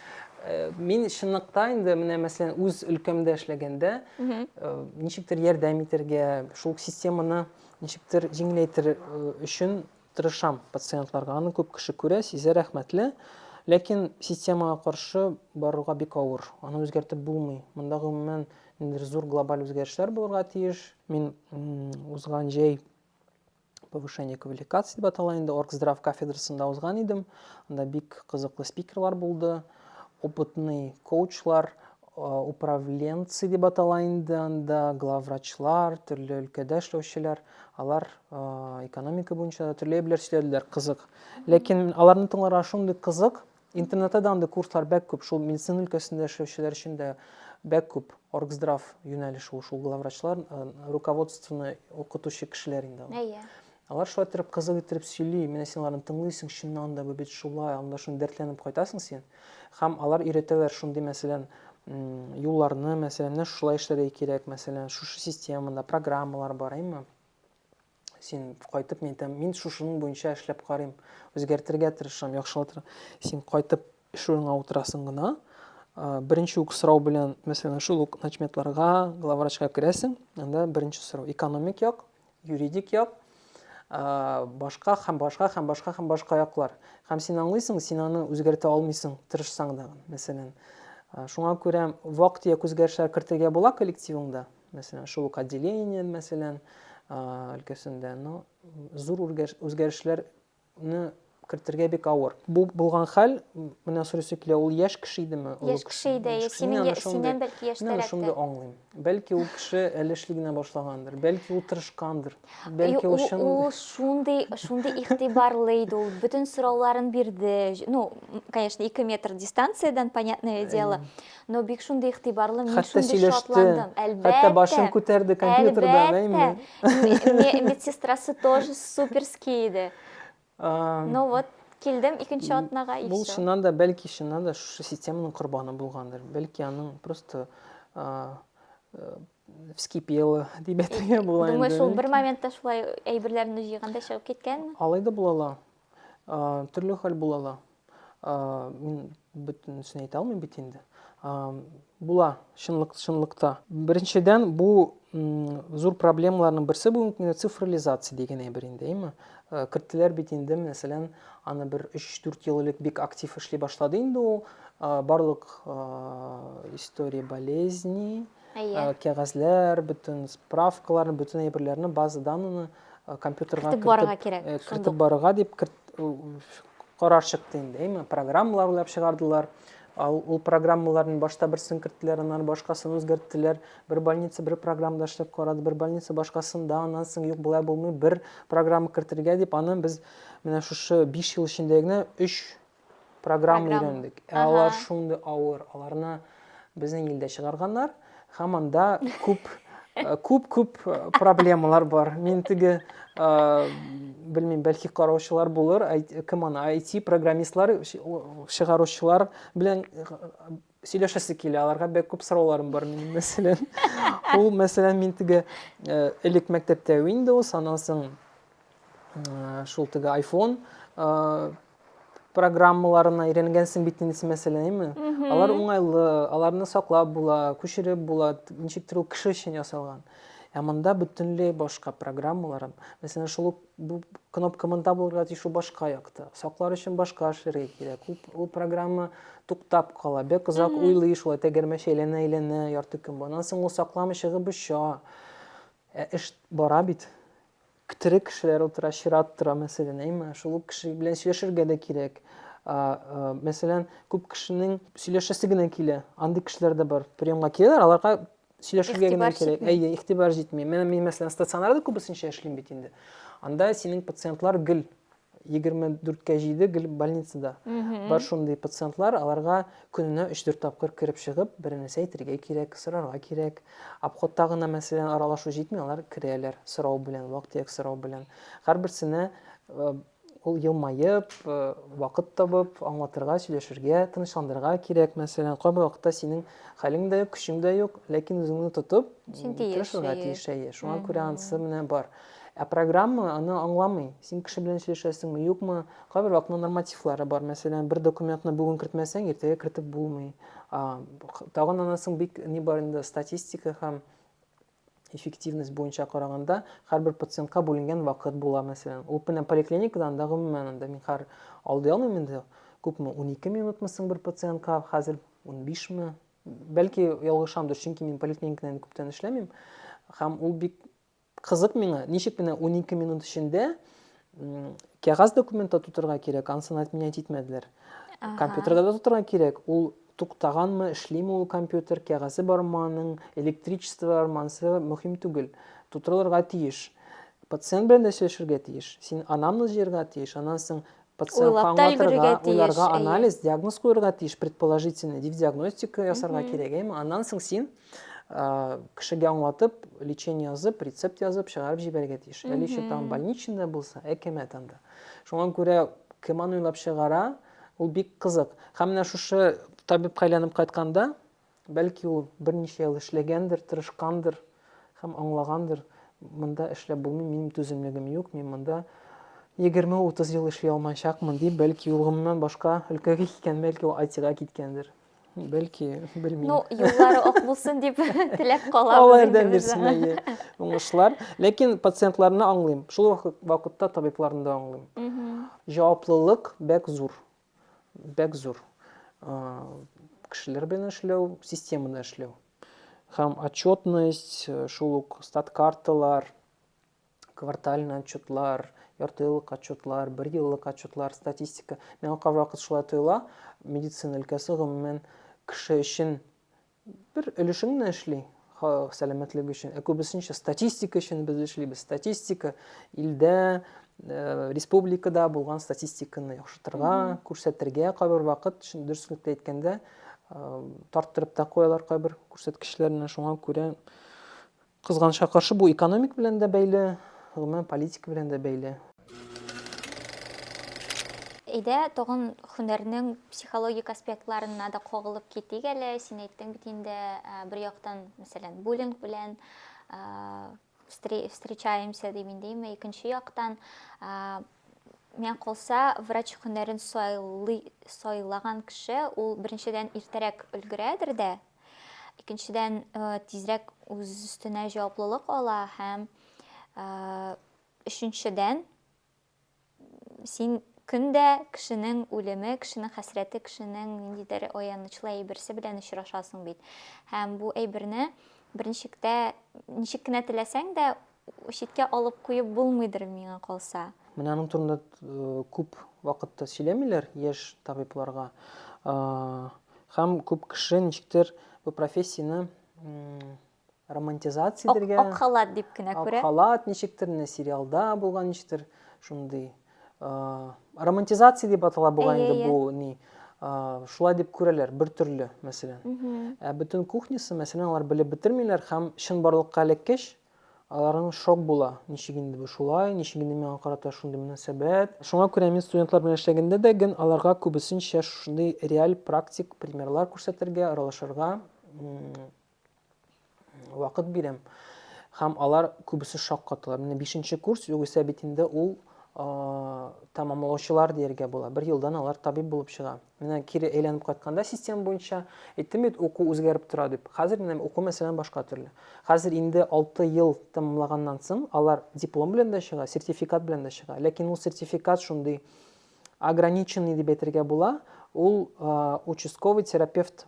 Мин чынлыкта инде менә мәсәлән үз өлкәмдә эшләгәндә, ничектер ярдәм итәргә, шул системаны ничектер җиңеләйтер өчен тырышам пациентларга. Аны күп кеше күрә, сизә, рәхмәтле. Ләкин системага каршы баруга бик авыр. Аны үзгәртеп булмый. Монда гомумән ниндидер зур глобаль үзгәрешләр булырга тиеш. Мин узган җәй повышение квалификации дип атала инде Оргздрав кафедрасында узган идем. Анда бик кызыклы спикерлар булды. Опытный коучлар, управленцы дип атала инде, анда главврачлар, төрле өлкәдә эшләүчеләр, алар экономика буенча төрле әйберләр сөйләделәр, кызык. Ләкин аларны тыңларга шундый кызык, интернетта да анда курслар бәк күп, шул медицина өлкәсендә эшләүчеләр өчен дә бәк күп. Оргздрав юнәлеше шул главврачлар, руководствоны укытучы кешеләр инде. Әйе. Алар шулай иттереп кызык иттереп сөйли, менә син аларны тыңлыйсың, чыннан да бу бит шулай, анда шуны дәртләнеп кайтасың син. Һәм алар өйрәтәләр шундый, мәсәлән, юлларны, мәсәлән, шулай эшләргә кирәк, мәсәлән, шушы системада программалар бар, әйме? Син кайтып, мин шушының буенча эшләп карыйм, үзгәртергә тырышам, яхшылатырга. Син кайтып эш урыныңа утырасың гына, беренче үк сорау белән, мәсәлән, шул ук начметларга, главврачка керәсең, анда беренче сорау экономик як, юридик як, башка һәм башка яклар. Һәм син аңлыйсың, син аны үзгәртә алмыйсың, тырышсаң да, мәсәлән. Шуңа күрә вак-төяк үзгәрешләр кертергә була коллективыңда, мәсәлән, шул ук отделение, мәсәлән, өлкәсендә, зур үзгәрешләрне кертергә бик авыр. Бу булган хәл, менә сорыйсы килә, ул яшь кеше идеме? Яшь кеше иде, синнән бәлки яшьтәрәк тә. Шундый аңлыйм. Бәлки ул кеше әле эшли генә башлагандыр, бәлки ул тырышкандыр, бәлки ул Ул шундый игътибарлы иде, ул бөтен сорауларын бирде. Ну, конечно, 2 метр дистанциядан, понятное дело, но бик шундый игътибарлы, мин шундый шатландым. Хәтта башын күтәрде компьютерда, әйме? Медсестрасы тоже суперский иде. Ну вот, килдем икенче атнага и Бул всё. чыннан да, бәлки чыннан да шушы системаның корбаны булгандыр. Бәлки аның просто вскипело дип әйтергә була инде. Думаю, шул бер моментта шулай әйберләрне җыйганда чыгып киткәнме? Алай да була ала. Төрле хәл була ала. Мин бөтенесен әйтә алмыйм бит инде. Була, чынлыкта. Беренчедән, бу зур проблемаларның берсе бу цифрализация дигән әйбер инде, әйме? Керттеләр бит инде, мәсәлән, аны бер 3-4 ел элек бик актив эшли башлады инде ул. Барлык история болезни, кәгазьләр, бөтен справкалар, бөтен әйберләрне, база данныны компьютерга кертеп барырга дип карар чыкты инде, әйме? Программалар уйлап чыгардылар. Ул программаларның башта берсен керттеләр, аннан башкасын үзгәрттеләр. Бер больница бер программада эшләп карады, бер больница башкасында, аннан соң юк, булай булмый, бер программа кертергә дип, аны без менә шушы 5 ел эчендә генә 3 программа өйрәндек. Алар шундый авыр, аларны безнең илдә чыгарганнар, һәм анда күп проблемалар бар. Мин теге белмим, бәлки караучылар булыр, кем аны, IT программистлар, чыгаручылар белән сөйләшәсе килә, аларга бик күп сорауларым бар минем, мәсәлән. Ул, мәсәлән, мин теге элек мәктәптә Windows, аннан соң шул теге iPhone программаларына өйрәнгәнсең бит инде, мәсәлән, алар уңайлы, аларны саклап була, күчереп була, ничектер ул кеше өчен ясалган. Монда бөтенләй башка программалар. Мәсәлән, шул бу кнопка монда булырга тиеш, ул башка якта. Саклар өчен башка эшләргә кирәк. Ул программа туктап кала, бик озак уйлый, шулай тәгәрмәч әйләнә, ярты көн. Аннан соң ул сакламый чыгып оча. Эш бара бит. Тере кешеләр утыра, чират тора, мәсәлән, әйме? Шул кеше белән сөйләшергә дә кирәк. Мәсәлән, күп кешенең сөйләшәсе генә килә. Андый кешеләр дә бар. Приемга киләләр, аларга сөйләшергә генә кирәк. Игътибар җитми. Мин, мәсәлән, стационарда күбесенчә эшлим бит инде. Анда синең пациентлар гел 24-кә җиде гел больницада. Бар шундый пациентлар, аларга көненә 3-4 тапкыр кирип чыгып, бернәрсә әйтергә кирәк, сорарга кирәк. Обходта гына, мәсәлән, аралашу җитми, алар керәләр сорау белән, вак-төяк сорау белән. Һәрберсенә ул елмаеп, вакыт табып, аңлатырга, сөйләшергә, тынычландырырга кирәк, мәсәлән, кайбер вакытта синең хәлең дә юк, көчең дә юк, ләкин үзеңне тотып, тырышырга тиеш. Шуңа күрә анысы менә бар. Программа аны аңламый. Син кеше белән сөйләшәсеңме, юкмы? Кайбер вакытта нормативлары бар. Мәсәлән, бер документны бүген кертмәсәң, иртәгә кертеп булмый. Тагын анасын бик ни бар инде, статистика һәм эффективность буенча караганда, һәрбер пациентка бүленгән вакыт була, мәсәлән. Ул менә поликлиникадан да гомумән анда мин алды алмыйм инде. Күпме? 12 минутмы соң бер пациентка, хәзер 15ми? Бәлки ялгышамдыр, чөнки мин поликлиникадан күптән эшләмим. Һәм ул бик кызык миңа. Ничек менә 12 минут эчендә кәгазь документта тутырга кирәк, ансын әйтмәделәр итмәделәр. Компьютерда да тутырга кирәк. Ул туктаганмы, эшлиме ул компьютер, кәгазе бармы аның, электричество бармы, анысы мөһим түгел. Тутырылырга тиеш. Пациент белән дә сөйләшергә тиеш. Син анамнез җыярга тиеш, аннан соң пациентка аңлатырга, уйларга анализ, диагноз куярга тиеш, предположительный диагностика ясарга кирәк, әйме? Аннан соң син кешегә аңлатып, лечение язып, рецепт язып, чыгарып җибәргә тиеш. Әле еще там больничныйда булса, әкәмәт анда. Шуңа күрә кем аны уйлап чыгара, ул бик кызык. Һәм менә шушы табибка әйләнеп кайтканда, бәлки ул берничә ел эшләгәндер, тырышкандыр һәм аңлагандыр. Монда эшләп булмый, минем түземлегем юк, мин монда 20-30 ел эшли алмаячакмын дип, бәлки ул гомумән башка өлкәгә киткән, бәлки ул IT-га киткәндер. Бәлки, белмим. Ну, юллары ак булсын дип теләп калабыз. Алла ярдәм бирсен, әйе, уңышлар. Ләкин пациентларны аңлыйм. Шул вакытта табибларны да аңлыйм. Җаваплылык бәк зур. Бәк зур. Кешеләр белән эшләү, системада эшләү. Һәм отчетность, шул ук статкарталар, квартальный отчетлар, ярты еллык отчетлар, бер еллык отчетлар, статистика. Миңа кайвакыт шулай тоела, медицина өлкәсе гомумән кеше өчен бер өлешен генә эшли, сәламәтлек өчен. Күбесенчә статистика өчен без эшлибез. Статистика илдә, республикада булган статистиканы яхшыртырга, күрсәтергә кайбер вакыт, дөреслеккә әйткәндә, тарттырып та куялар кайбер күрсәткечләрне. Шуңа күрә кызганычка каршы бу экономик белән дә бәйле, гомумән политика белән дә бәйле. Әйдә, тагын һөнәрнең психологик аспектларына да кагылып китик әле. Син әйттең бит инде, бер яктан, мәсәлән, буллинг белән встречаемся дип индеме, икенче яктан, мен калса, врач һөнәрен сайлаган кеше, ул беренчедән иртәрәк өлгерәдер дә, икенчедән тизрәк үз өстенә җаваплылык ала һәм өченчедән син көндә кешенең үлеме, кешенең хәсрәте, кешенең ниндидер аянычлы әйберсе белән очрашасың бит. Һәм бу әйберне ничек кенә теләсәң дә читкә алып куеп булмыйдыр миңа калса. Менә аның турында күп вакытта сөйләмиләр яшь табибларга. Һәм күп кеше ничектер бу профессияны романтизация итәргә, Ак халат дип кенә күрә. ак халат ничектер, сериалда булган ничектер, шундый романтизация дип атала булган инде бу ни. Шулай дип күрәләр, бер төрле, мәсәлән. Бөтен кухнясы, мәсәлән, алар белеп бетермиләр һәм чын барлыкка эләккәч, аларның шок була. Ничек инде бу шулай, ничек инде миңа карата шундый мөнәсәбәт. Шуңа күрә мин студентлар белән эшләгәндә дә ген аларга күбесенчә шундый реаль практик примерлар күрсәтергә, аралашырга вакыт бирәм. Һәм алар күбесе шок каталар. Менә 5нче курс, югыйсә бит инде ул тамамлаучылар дияргә була. Бер елдан алар табиб булып чыга. Менә кире әйләнеп кайтканда система буенча, әйттем бит, уку үзгәреп тора дип. Хәзер менә уку мәсәлән башка төрле. Хәзер инде 6 ел тамамлаганнан соң алар диплом белән дә чыга, сертификат белән дә чыга. Ләкин ул сертификат шундый ограниченный дип әйтергә була. Ул участковый терапевт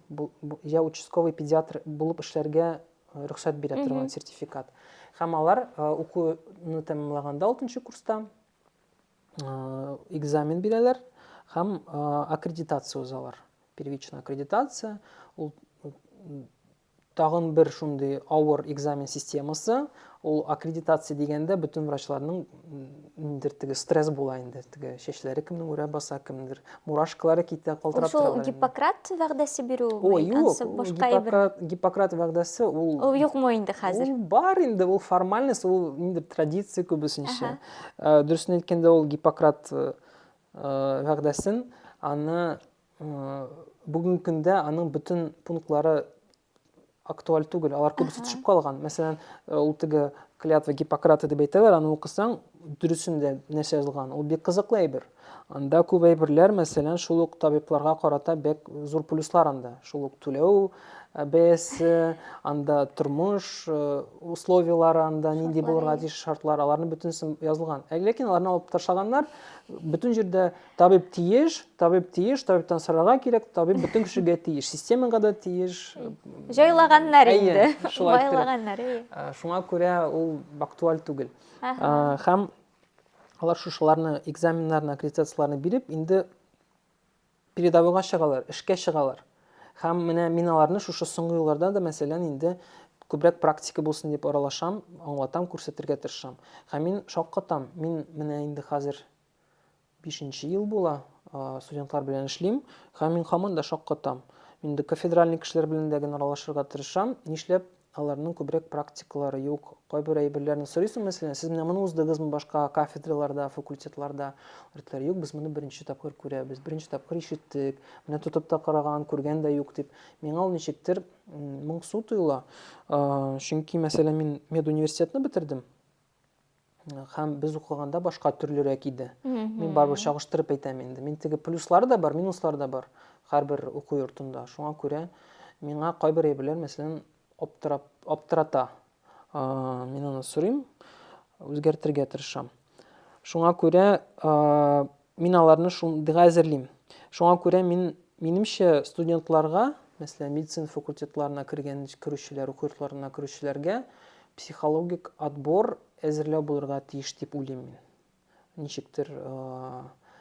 я участковый педиатр булып эшләргә рөхсәт бирә торган сертификат. Һәм алар укуны тамамлаганда 6нчы курста экзамен бирәләр һәм аккредитация узалар. Первичная аккредитация, ул тагын бер шундый авыр экзамен системасы. Ул аккредитация дигәндә бөтен врачларның ниндидер теге стресс була инде, теге чәчләре кемнең үрә баса, кемнеңдер мурашкалары китә, калтырап тора. Ул Гиппократ вәгъдәсе бирү. Ой, юк, Гиппократ вәгъдәсе ул юкмы инде хәзер? Ул бар инде, ул формальность, ул ниндидер традиция күбесенчә. Дөресен әйткәндә, ул Гиппократ вәгъдәсен аны бүгенге көндә аның бөтен пунктлары актуаль түгел, алар күбесе төшеп калган. Мәсәлән, ул теге клятва Гиппократа дип әйтәләр, аны укысаң, дөресендә нәрсә язылган. Ул бик кызыклы әйбер. Анда күп әйберләр, мәсәлән, шул ук табибларга карата бик зур плюслар анда. Шул ук түләү бәясе, анда тормыш условиялары, анда нинди булырга тиеш шартлар, аларны бөтенсен язылган. Ләкин аларны алып ташлаганнар, бөтен җирдә табиб тиеш, табибтан сорарга кирәк, табиб бөтен кешегә тиеш, системага да тиеш. Җайлаганнар инде. Байлаганнар. Шуңа күрә ул актуаль түгел. Һәм алар шушыларны, экзаменнарны, аккредитацияларны биреп, инде передовойга чыгалар, эшкә чыгалар. Һәм менә мин аларны шушы соңгы елларда да, мәсәлән, инде күбрәк практика булсын дип аралашам, аңлатам, күрсәтергә тырышам. Һәм мин шаккатам. Мин менә инде хәзер 5нче ел була, студентлар белән эшлим, һәм мин һаман да шаккатам. Мин дә кафедральный кешеләр белән дә аралашырга тырышам. Нишләп аларның күбрәк практикалары юк. Кайбер әйберләрне сорыйсың, мәсәлән, сез менә моны уздыгызмы башка кафедраларда, факультетларда? Алар юк, без моны беренче тапкыр күрәбез, беренче тапкыр ишеттек, менә тотып та караган, күргән дә юк дип. Миңа ул ничектер моңсу тоела. Чөнки, мәсәлән, мин медуниверситетны бетердем. Һәм без укыганда башка төрлерәк иде. Мин барыбер чагыштырып әйтәм инде. Мин теге плюслары да бар, минуслары да бар һәрбер уку йортында. Шуңа күрә миңа кайбер әйберләр, мәсәлән, аптырата. Мин аны сорыйм, үзгәртергә тырышам. Шуңа күрә мин аларны шундыйга әзерлим. Шуңа күрә минемчә студентларга, мәсәлән, медицина факультетларына керүчеләр, уку йортларына керүчеләргә психологик отбор әзерләү булырга тиеш дип уйлыйм мин. Ничектер,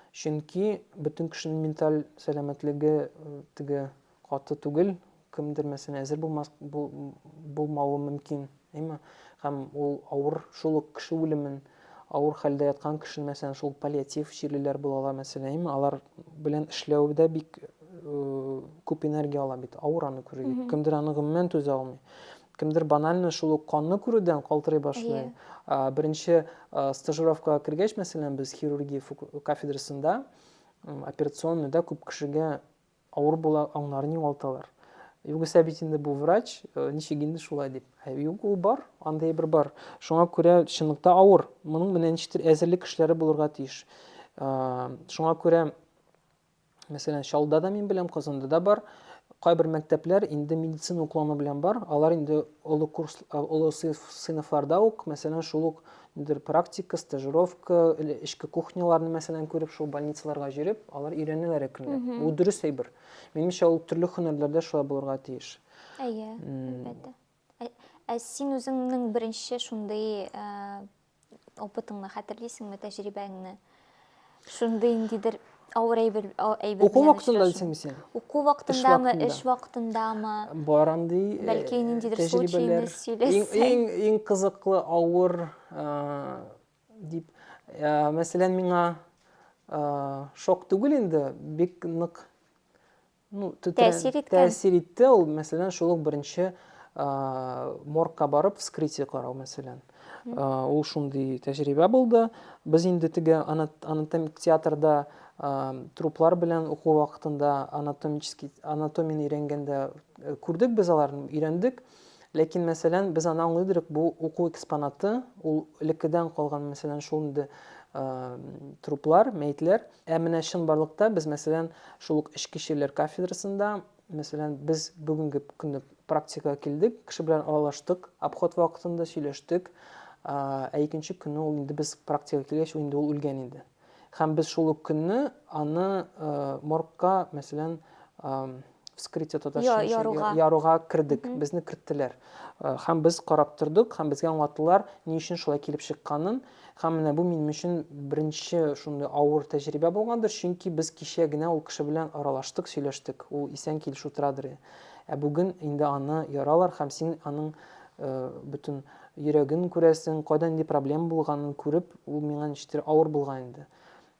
чөнки бөтен кешенең менталь сәламәтлеге теге каты түгел, кемдер мәсәлән әзер булмавы мөмкин, әйме? Һәм ул авыр шул ук кеше үлемен, авыр хәлдә яткан кешене мәсәлән шул паллиатив чирлеләр булалар мәсәлән, әйме? Алар белән эшләүдә бик күп энергия ала бит, авыр аны күрергә. Кемдер аны гомумән түзә алмый. Кемдер банально шул ук канны күрүдән калтырый башлый. Беренче стажировкага кергәч, мәсәлән, без хирургия кафедрасында, операционныйда күп кешегә авыр була, аңнарын югалталар. Югыйсә бит инде бу врач, ничек инде шулай дип. Юк, ул бар, андай бер бар. Шуңа күрә чынлыкта авыр. Моның менә ничектер әзерлек кешеләре булырга тиеш. Шуңа күрә, мәсәлән, Чаллыда да мин беләм, Казанда да бар. Кайбер мәктәпләр инде медицина укланы белән бар. Алар инде олы сыйныфларда ук, мәсәлән, шул ук практика, стажировка, эчке кухняларны мәсәлән күреп, шул больницаларга җөреп, алар өйрәнәләр әкренләп. Бу дөрес әйбер. Минемчә, ул төрле һөнәрләрдә шулай булырга тиеш. Әлбәттә. Син үзеңнең беренче шундый опытыңны хәтерлисеңме, тәҗрибәңне? Шундый ниндидер авыр әйбер Уку вакытында дисеңме син? Уку вакытындамы, эш вакытындамы? Бар андый Бәлки ниндидер случайны сөйләсәң. Иң кызыклы авыр дип, мәсәлән, миңа шок түгел инде, бик нык тәэсир итте ул, мәсәлән, шул ук беренче моргка барып вскрытие карау, мәсәлән. Ул шундый тәҗрибә булды. Без инде теге анатомик театрда труплар белән уку вакытында анатомияны өйрәнгәндә күрдек, без аларны өйрәндек. Ләкин, мәсәлән, без аны аңлыйдык, бу уку экспонаты, ул элеккедән калган, мәсәлән, шул инде труплар, мәйетләр. Менә чынбарлыкта без, мәсәлән, шул ук эчке чирләр кафедрасында, мәсәлән, без бүгенге көнне практикага килдек, кеше белән аралаштык, обход вакытында сөйләштек. Икенче көнне ул инде без практикага килгәч, инде ул үлгән инде. Һәм без шул ук көнне аны моргка, мәсәлән, вскрытие яруга кирдек, безне керттеләр. Һәм без карап тордык, һәм безгә аңлаттылар, ни өчен шулай килеп чыкканын. Һәм менә бу минем өчен беренче шундый авыр тәҗрибә булгандыр, чөнки без кичә генә ул кеше белән аралаштык, сөйләштек. Ул исән килешү торадыр. Бүген инде аны яралар, һәм син аның бөтен йөрәген күрәсең, кайда нинди проблема булганын күреп, ул миңа ничектер авыр булган инде.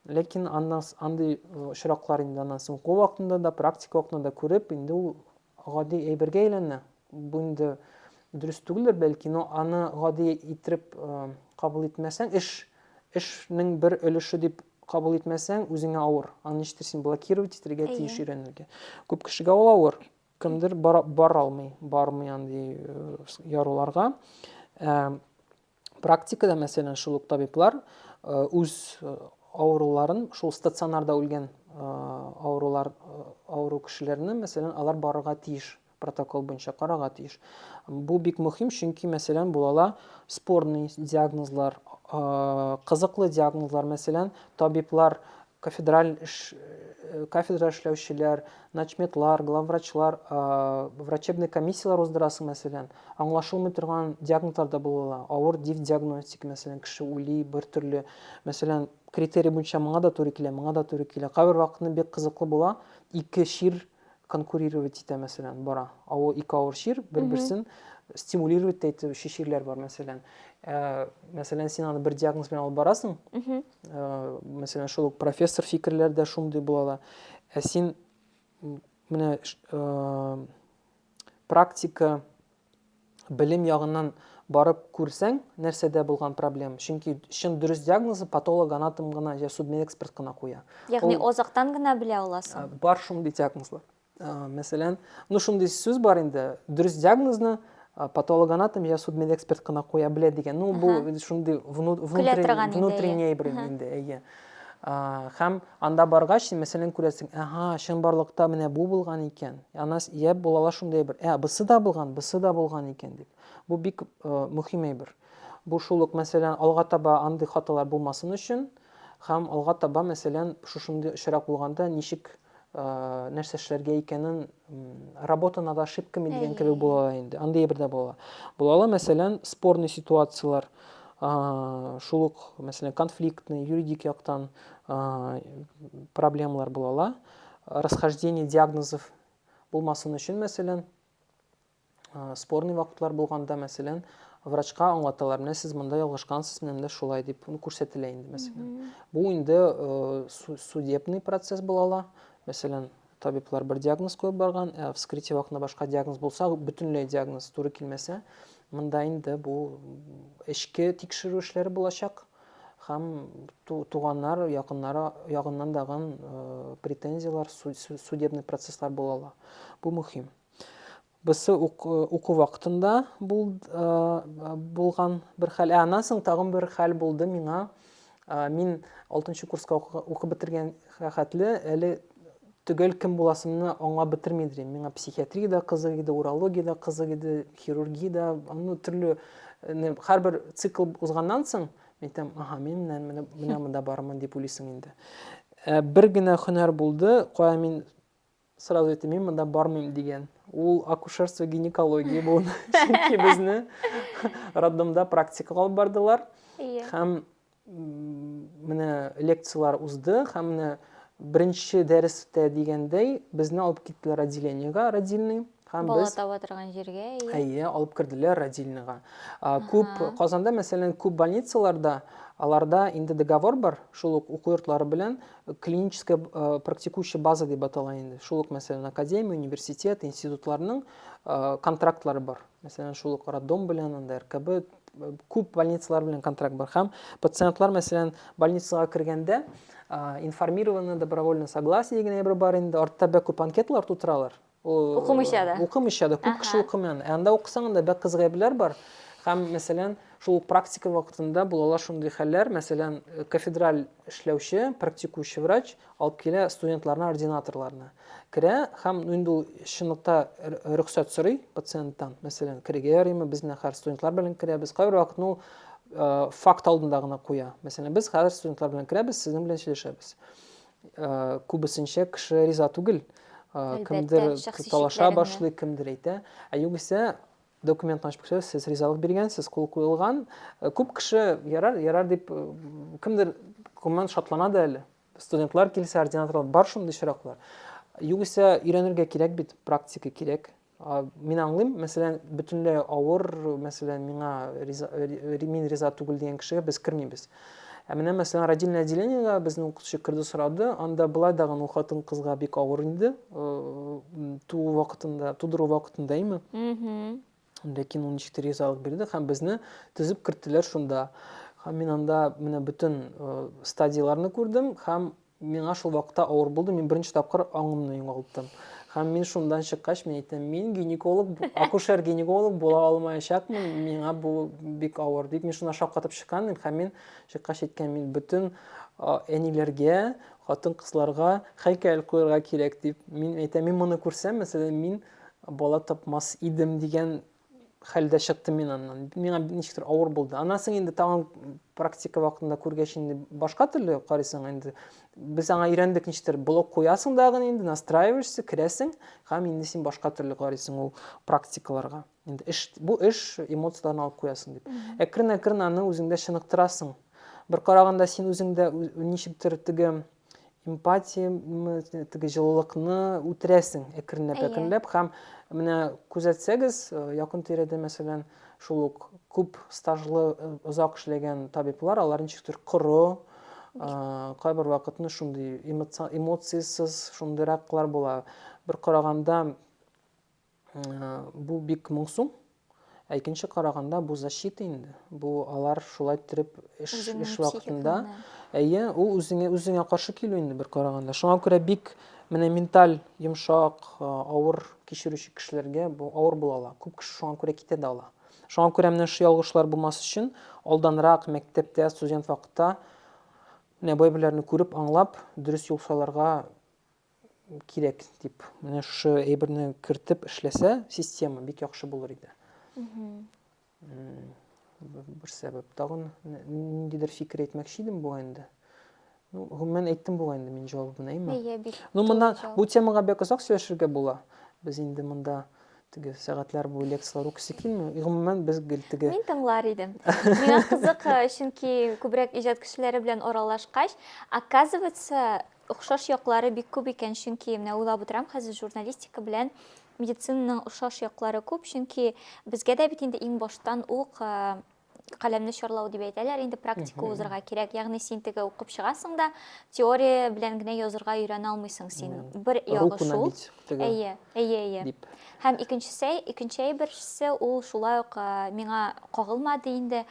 Ләкин андый очраклар инде аннан соң уку вакытында да, практика вакытында да күреп, инде ул гади әйбергә әйләнә. Бу инде дөрес түгелдер, бәлки, но аны гади итеп кабул итмәсәң, эшнең бер өлеше дип кабул итмәсәң, үзеңә авыр. Аны ничектер син блокировать итәргә тиеш өйрәнергә. Күп кешегә ул авыр. Кемдер бара алмый, бармый андый яруларга. Практикада, мәсәлән, шул ук табиблар үз авыруларын, шул стационарда үлгән авыру кешеләрне, мәсәлән, алар барырга тиеш, протокол буенча карарга тиеш. Бу бик мөһим, чөнки, мәсәлән, булала спорный диагнозлар, кызыклы диагнозлар, мәсәлән, табиблар, кафедра эшләүчеләр, начметлар, главврачлар, врачебный комиссиялар уздырасың, мәсәлән, аңлашылмый торган диагнозлар да булала. Авыр диагностик, мәсәлән, кеше уйлый бер төрле, мәсәлән, критерий буенча моңа да туры килә. Кайбер вакытны бик кызыклы була, ике шир конкурировать итә, мәсәлән, бара. Ике авыр шир бер-берсен стимулировать итүче ширләр бар, мәсәлән. Мәсәлән, син аны бер диагноз белән алып барасың. Мәсәлән, шул профессор фикерләрдә шундый булалар. Син менә практика білім яғынан барып көрсең, нәрседе болған проблема. Чөнки шын дұрыс диагнозы патолог анатом гына же судмедэксперт гына куя. Ягъни озактан гына белә аласың. Бар шундый диагнозлар. Мәсәлән, шундый сүз бар инде, дөрес диагнозны патолог анатом я судмедэксперт кына куя белә дигән. Бу шундый внутренний бер инде, әйе. Һәм анда баргач, мәсәлән, күрәсең, шын барлыкта менә бу булган икән. Анас я булала шундый бер. Бусы да булган икән дип. Бу бик мөһим әйбер. Бу шул ук, мәсәлән, алга таба андый хаталар булмасын өчен, һәм алга таба, мәсәлән, шушындый очрак булганда ничек нәрсә эшләргә икәнен, работана да ошибками дигән кебек була инде. Андый бер дә була. Булала, мәсәлән, спорный ситуациялар, шул ук, мәсәлән, конфликтный, юридик яктан проблемалар булала. Расхождение диагнозов булмасын өчен, мәсәлән, спорный вакытлар булганда, мәсәлән, врачка аңлаталар, менә сез монда ялгышкансыз, менә шулай дип күрсәтелә инде, мәсәлән. Бу инде судебный процесс булала. Мәсәлән, табиблар бер диагноз куеп барган, вскрытие вакытында башка диагноз булса, бөтенләй диагноз туры килмәсә, монда инде бу эчке тикшерү эшләре булачак. Һәм туганнар, якыннары ягыннан дагы претензиялар, судебный процесслар булала. Бу мөһим. Бусы уку вакытында булган бер хәл. Аннан соң тагын бер хәл булды миңа. Мин 6нчы курска укып бетергән хәтле әле түгел кем буласымны аңлап бетермидем. Миңа психиатрия да кызык иде, урология да кызык иде, хирургия да, төрле һәрбер цикл узганнан соң мен әйтәм, мен менә монда бармын дип уйлыйсың инде. Бер генә һөнәр булды, кая мин сразу әйтәм, мин монда бармыйм дигән. Ул акушерство, гинекология бу. Чөнки безне роддомда практикага алып бардылар. Һәм менә лекциялар узды, һәм менә беренче дәрестә дигәндәй безне алып киттеләр отделениегә, родильный. Бала таба торган җиргә. Әйе, алып керделәр родильныйга. Күп Казанда, мәсәлән, күп больницаларда аларда инде договор бар, шул ук уку йортлары белән клиническая практикующая база дип атала инде. Шул ук, мәсәлән, академия, университет, институтларның контрактлары бар. Мәсәлән, шул ук роддом белән, анда РКБ, күп больницалар белән контракт бар. Һәм пациентлар, мәсәлән, больницага кергәндә информированное добровольное согласие дигән бер бар инде. Артта бик күп анкеталар тутыралар. Укымыйча да, күп кеше укымый. Анда укысаң да бик кызык әйберләр бар. Һәм, мәсәлән, шул практика вакытында булала шундый хәлләр, мәсәлән, кафедраль эшләүче, практикующий врач алып килә студентларны, ординаторларны. Керә һәм инде ул чынлыкта рөхсәт сорый пациенттан. Мәсәлән, керергә ярыймы, безне һәр студентлар белән керәбез. Кайбер вакытны ул факт алдында гына куя. Мәсәлән, без хәзер студентлар белән керәбез, сезнең белән сөйләшәбез. Күбесенчә кеше риза түгел. Кемдер талаша башлый, кемдер әйтә. Югыйсә документны ачып күрсәтсә, сез ризалык биргәнсез, кул куелган. Күп кеше ярар дип кемдер күмән шатлана да әле. Студентлар килсә, ординаторлар бар шундый чираклар. Югыйсә өйрәнергә кирәк бит, практика кирәк. Мин аңлыйм, мәсәлән, бөтенләй авыр, мәсәлән, мин риза түгел дигән кешегә без кермибез. Менә, мәсәлән, родильное отделениегә безнең укытучы керде, сорады, анда былай дагы хатын кызга бик авыр инде, тудыру вакытында име. Ләкин ул ничектер ризалык бирде һәм безне төзеп кертеләр шунда. Һәм мин анда менә бөтен стадияларны күрдем һәм миңа шул вакытта авыр булды. Мин беренче тапкыр аңымны югалттым. Һәм мин шундан чыккач, мен әйтәм, мин гинеколог, акушер-гинеколог була алмаячакмын, миңа бу бик авыр дип, мин шуны шаккатып чыккан, һәм мин чыккач әйткән, мин бөтен әниләргә, хатын-кызларга һәйкәл куярга кирәк дип. Мин әйтәм, мин моны күрсәм, мәсәлән, мин бала тапмас идем дигән хәлдә чыктым мин аннан. Миңа ничектер авыр булды. Аннан соң инде тагын практика вакытында күргәч инде башка төрле карыйсың инде. Без аңа өйрәндек ничектер блок куясың дагы инде, настраиваешься, керәсең, һәм инде син башка төрле карыйсың ул практикаларга. Инде бу эш эмоцияларны алып куясың дип. Әкрен-әкрен аны үзеңдә чыныктырасың. Бер караганда син үзеңдә ничектер теге эмпатия, теге җылылыкны үтерәсең, әкренләп һәм менә күзәтсәгез, якын тирәдә, мәсәлән, шул ук күп стажлы, озак эшләгән табиблар, алар ничектер коры, кайбер вакытны шундый эмоциисыз шундыйраклар була. Бер караганда бу бик моңсу. Икенче караганда бу защита инде. Бу алар шулай итеп Үзеңнең эш вакытында, психикаңны. ул үзеңә каршы килү инде бер караганда. Шуңа күрә бик менә менталь йомшак, авыр кичерүче кешеләргә бу авыр була ала. Күп кеше шуңа күрә китә дә ала. Шуңа күрә менә шу ялгышлар булмас өчен алданрак мәктәптә, студент вакытта менә бу әйберләрне күреп, аңлап, дөрес юл сайларга кирәк дип. Менә шу әйберне кертеп эшләсә, система бик яхшы булыр иде. Бер сәбәп. Тагын ниндидер фикер әйтмәкче идем бу инде. Гомумән әйттем бу инде мин җавабын, әйме? Монда бу темага бик озак сөйләшергә була. Без инде монда теге сәгатьләр буе лекциялар укыйсы килми. Гомумән без гел теге Мин тыңлар идем. Миңа кызык, чөнки күбрәк иҗат кешеләре белән аралашкач, оказывается, охшаш яклары бик күп икән, чөнки менә уйлап утырам, хәзер журналистика белән медицинаның охшаш яклары күп, чөнки безгә дә бит инде иң баштан ук каләмне чарлау дип әйтәләр, инде практика узырга кирәк. Ягъни син теге укып чыгасың да, теория белән генә язырга өйрәнә алмыйсың син. Бер ягы шул. Әйе. Һәм икенче әйберсе ул шулай ук миңа кагылмады инде.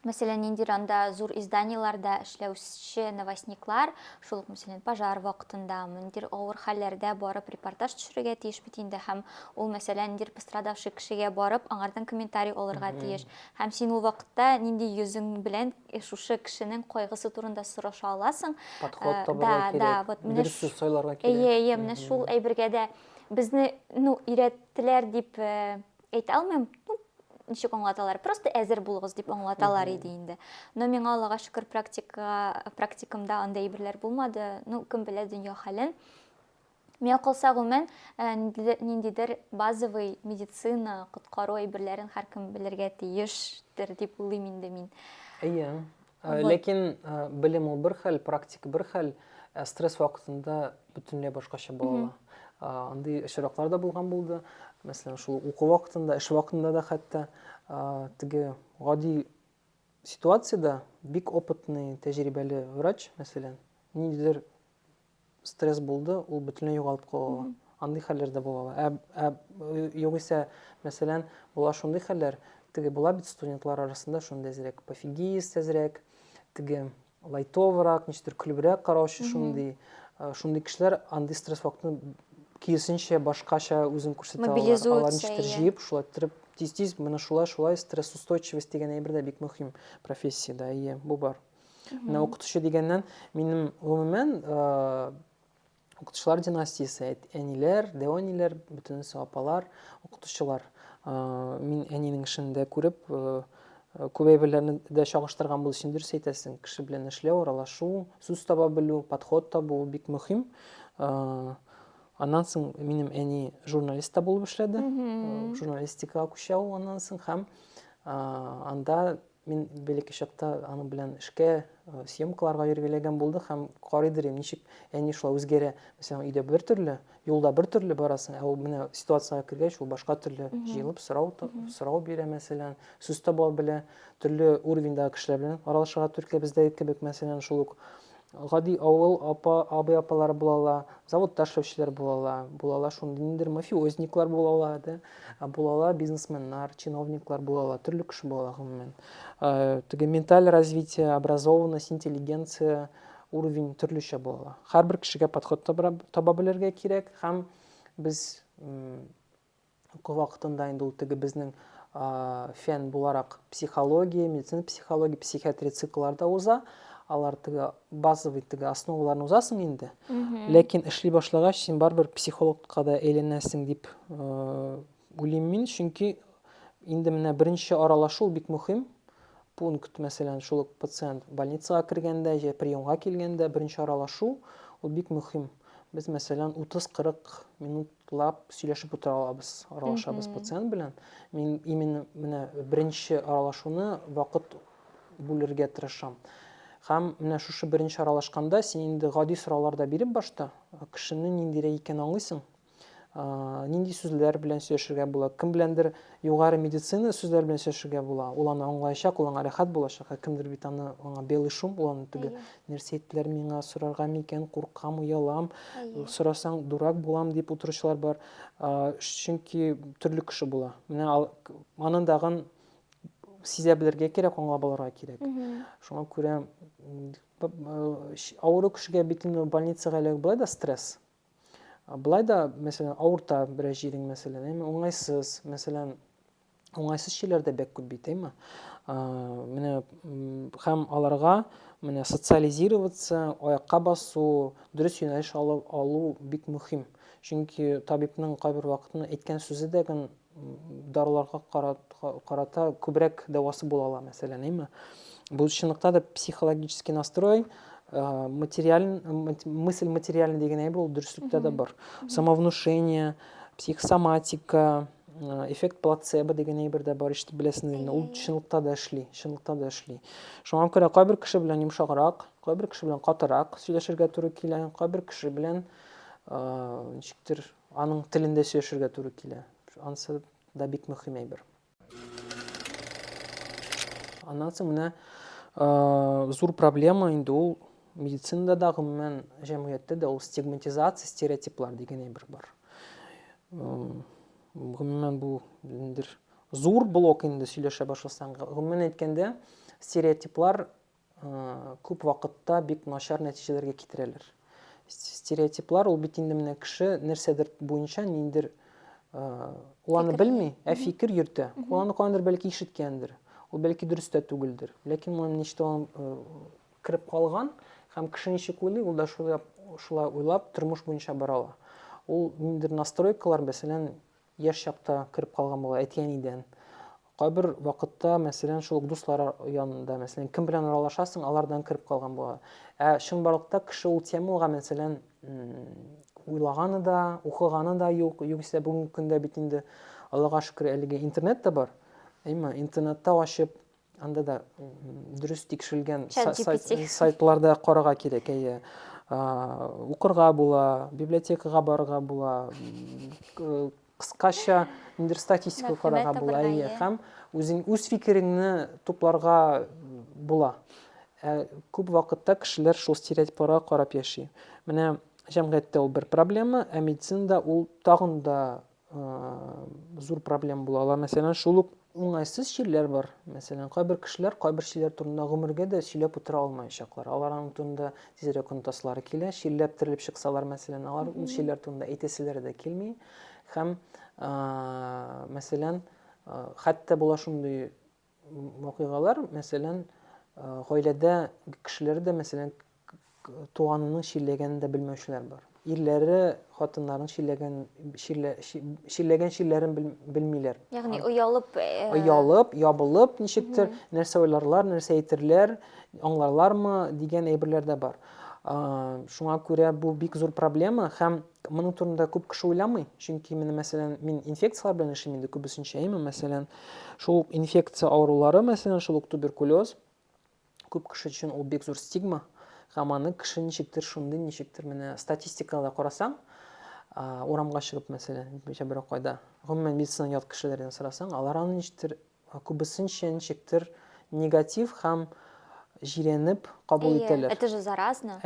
Мәсәлән, ниндидер анда зур изданияларда эшләүче новостниклар, шул ук мәсәлән пожар вакытында, ниндидер авыр хәлләрдә барып репортаж төшерергә тиеш бит инде, һәм ул мәсәлән ниндидер пострадавший кешегә барып, аңардан комментарий алырга тиеш. Һәм син ул вакытта нинди йөзең белән шушы кешенең кайгысы турында сораша аласың. Подход табарга кирәк. Дөрес сүз сайларга кирәк. Әйе, менә шул әйбергә дә безне, өйрәттеләр дип әйтә алмыйм. Ничек аңлаталар? Просто әзер булыгыз дип аңлаталар иде инде. Но миңа Аллага шөкер практикамда андай әйберләр булмады. Кем белә дөнья хәлен. Миңа калса гомумән ниндидер базовый медицина, коткару әйберләрен һәркем белергә тиештер дип уйлыйм инде мин. Әйе. Ләкин белем ул бер хәл, практика бер хәл, стресс вакытында бөтенләй башкача була. Андый очраклар да булган булды. Мәсәлән, шул уку вакытында, эш вакытында да хәтта теге гади ситуациядә бик опытный, тәҗрибәле врач, мәсәлән, ниндидер стресс булды, ул бөтенләй югалып кала. Андый хәлләр дә була. Югыйсә, мәсәлән, була шундый хәлләр, теге була бит студентлар арасында шундый әзрәк пофигист, әзрәк, теге лайтоврак, ничектер көлбрәк караучы шундый кешеләр андый стресс вакытында киресенчә башкача үзен күрсәтә алалар. Алар ничектер җыеп, шулай итеп тиз-тиз менә шулай стрессустойчивость дигән әйбер дә бик мөһим профессиядә. Әйе, бу бар. Менә укытучы дигәннән минем гомумән укытучылар династиясе, әниләр, дәваниләр, бөтенесе апалар, укытучылар. Мин әнинең эшендә күреп, күп әйберләрне дә чагыштырган булып син дөрес әйтәсең. Кеше белән эшләү, аралашу, сүз таба белү, подход табу ул бик мөһим. Аннан соң минем әни журналист булып эшләде. Журналистикага күчә ул аннан соң һәм анда мин бәләкәй чакта аның белән эшкә, съемкаларга йөргәләгән булды һәм карыйдыр ничек әни шулай үзгәрә. Мәсәлән, өйдә бер төрле, юлда бер төрле барасың, ул менә ситуациягә кергәч ул башка төрле җыелып сорау бирә, мәсәлән, сүз таба белә, төрле уровеньдагы кешеләр белән аралашырга туры бездә кебек, мәсәлән, шул ук гади авыл абый-апалары булалар, заводта эшләүчеләр булалар, шундый ниндидер мафиозниклар булалар, булалар бизнесменнар, чиновниклар булалар, төрле кеше булалар гомумән. Теге менталь развитие, образованность, интеллигенция уровень төрлечә булалар. Һәрбер кешегә подход таба белергә кирәк һәм без уку вакытында инде ул теге безнең фән буларак психология, медицина психология, психиатрия циклларда уза. Алар теге базовый теге основаларны узасың инде. Ләкин эшли башлагач син барбер психологка да әйләнәсең дип уйлыйм мин, чөнки инде менә беренче аралашу бик мөһим. Пункт, мәсәлән, шул пациент больницага кергәндә, приемга килгәндә беренче аралашу ул бик мөһим. Без мәсәлән 30-40 минутлап сөйләшеп утыра алабыз, аралашабыз пациент белән. Мин именно менә беренче аралашуны вакыт бүлергә тырышам. Һәм менә шушы беренче аралашканда син инде гади сорауларда биреп башта кешенең ниндирәк икәнен аңлыйсың. нинди сүзләр белән сөйләшергә була, кем беләндер югары медицина сүзләр белән сөйләшергә була, ул аны аңлаячак, ул аңа рәхәт булачак, кемдер бит аны аңа белый шум, ул аны теге нәрсә әйттеләр миңа, сорарга микән, куркам, уялам, сорасаң дурак булам дип утыручылар бар, чөнки төрле кеше була. Менә аның дагын сизә белергә кирәк, аңлап алырга кирәк. Шуңа күрә авыру кешегә бит инде больницага эләгү болай да стресс. Былай да, мәсәлән, авырта берәр җирең, мәсәлән, уңайсыз, мәсәлән, уңайсыз шейләр дә бик күп бит, менә һәм аларга менә социализироваться, аякка басу, дөрес юнәлеш алу бик мөһим. Чөнки табибның кайбер вакытны әйткән сүзе дә даруларга карата күбрәк дәвасы була ала, мәсәлән, бу чынлыкта да психологический настрой, мысль материальный деген әйбер ул дөреслекдә дә бар. Самовнушение, психосоматика, эффект плацебо деген әйбер дә бар, ишетеп беләсеңез, ул чынлыкта да эшли. Шуңа күрә кайбер кеше белән йомшаграк, кайбер кеше белән катырак сөйләшергә туры килә, кайбер кеше белән ничектер аның телендә сөйләшергә туры килә. Анысы да бик мөһим әйбер. Аннан соң менә зур проблема инде ул медицинада да, гомумән җәмгыятьтә дә ул стигматизация, стереотиплар деген әйбер бар. Гомумән бу зур блок инде сөйләшә башласаң. Гомумән әйткәндә, стереотиплар күп вакытта бик начар нәтиҗәләргә китерәләр. Стереотиплар ул бит инде менә кеше нәрсәдер буенча ниндидер ул аны белми, фикер йөртә. Ул аны каяндыр бәлки ишеткәндер. Ул бәлки дөрес тә түгелдер. Ләкин моны ничек кирип калган һәм кеше ничек уйлый, ул да шулай уйлап тормыш буенча бара ала. Ул ниндидер настройкалар, мәсәлән, яшь чакта кирип калган була, әткәнидән. Кайбер вакытта, мәсәлән, шул дуслар янында, мәсәлән, кем белән аралашасың, алардан кирип калган була. Чынбарлыкта кеше ул темага, мәсәлән, уйлаганы да, укыганы да юк, югыйсә бүгенге көндә бит инде Аллага шөкер, әлеге интернет та бар. Интернетта ачып, анда да дөрес тикшерелгән сайтларда карарга кирәк, укырга була, библиотекага барырга була, кыскача ниндидер статистика карарга була, һәм үз фикереңне тупларга була. Күп вакытта кешеләр шул стереотипларга карап яши. Менә җәмгыятьтә ул бер проблема, медицинада ул тагын да зур проблема була ала. Мәсәлән, шул ук уңайсыз җирләр бар. Мәсәлән, кайбер кешеләр кайбер җирләр турында гомергә дә сөйләп утыра алмаячаклар. Алар аның турында тизрәк онытасылары килә, чилләп терелеп чыксалар, мәсәлән, алар ул җирләр турында әйтәселәре дә килми. Һәм, мәсәлән, хәтта була шундый вакыйгалар, мәсәлән, гаиләдә кешеләр дә, мәсәлән, туганының чилләгәнен дә белмәүчеләр бар. Ирләре хатыннарын чилләгән чилләрен белмиләр. Ягъни уялып, ябылып, ничектер нәрсә уйларлар, нәрсә әйтерләр, аңларлармы дигән әйберләр дә бар. Шуңа күрә бу бик зур проблема һәм моның турында күп кеше уйламый. Чөнки мәсәлән, мин инфекциялар белән эшлим инде күбесенчә, мәсәлән, шул инфекция авырулары, мәсәлән, шул туберкулез, күп кеше өчен ул бик зур стигма. Һәм аны кеше ничектер менә статистикага карасаң, урамга чыгып, мәсәлән, берәр кайда, гомумән медицина ят кешеләрдән сорасаң, алар аны ничектер күбесенчә негатив һәм җирәнеп кабул итәләр. Это же заразно.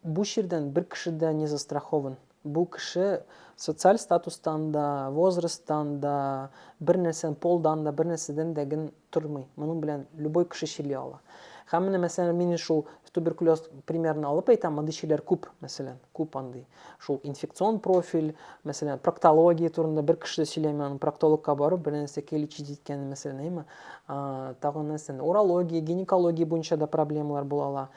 Бу җирдән бер кеше дә не застрахован. Бу кеше социаль статустан да, возрасттан да, бер нәрсәдән, полдан да, бер нәрсәдән дә тормый. Моның белән любой кеше чили ала. Һәм менә, мәсәлән, мин шул туберкулез примерно алып әйтәм, мондый чиләр күп, мәсәлән, күп андый. Шул инфекцион профиль, мәсәлән, проктология турында бер кеше сөйләмәгән, проктологка барып, бер нәрсәгә лечить иткән, мәсәлән, тагын нәрсә, урология, гинекология буенча да проблемалар була ала.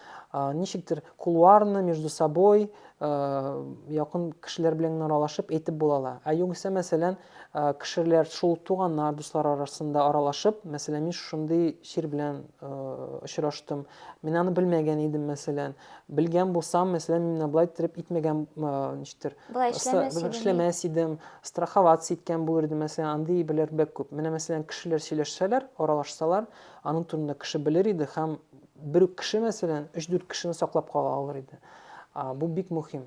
Ничектер кулуарны между собой якын кешеләр белән аралашып әйтеп була ала. Югыйсә, мәсәлән, кешеләр шул туганнар, дуслар арасында аралашып, мәсәлән, мин шундый чир белән очраштым. Мин аны белмәгән идем, мәсәлән. Белгән булсам, мәсәлән, мин булай итеп итмәгән, ничектер, эшләмәс идем, страховаться иткән булыр идем, мәсәлән, андый әйберләр бик күп. Менә, мәсәлән, кешеләр сөйләшсәләр, аралашсалар, аның турында кеше белер иде һәм бер кеше, мәсәлән, 3-4 кешене саклап кала алыр иде. Бу бик мөһим.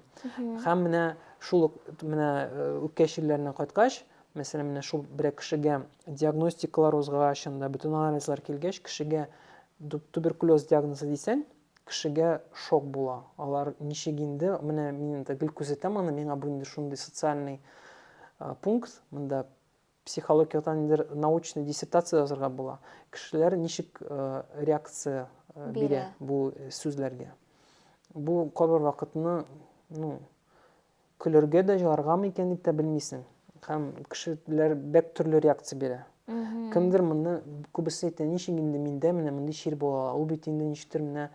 Һәм менә шул ук менә үпкә ширләренә кайткач, мәсәлән, менә шул берәр кешегә диагностикалар узгач, анда бөтен анализлар килгәч, кешегә туберкулез диагнозы дисәң, кешегә шок була. Алар ничек инде, менә мин гел күзәтәм аны, миңа бу инде шундый социальный пункт, монда психологиядан инде научный диссертация язарга була. Кешеләр ничек реакция бирә бу сүзләргә. Бу кайбер вакытны, көләргә дә җыгаргамы икән дип тә белмисең. Һәм кешеләр бәк төрле реакция бирә. Кемдер моны күбесе әйтә, ничек инде миндә менә мондый шир була, ул бит инде ничектер менә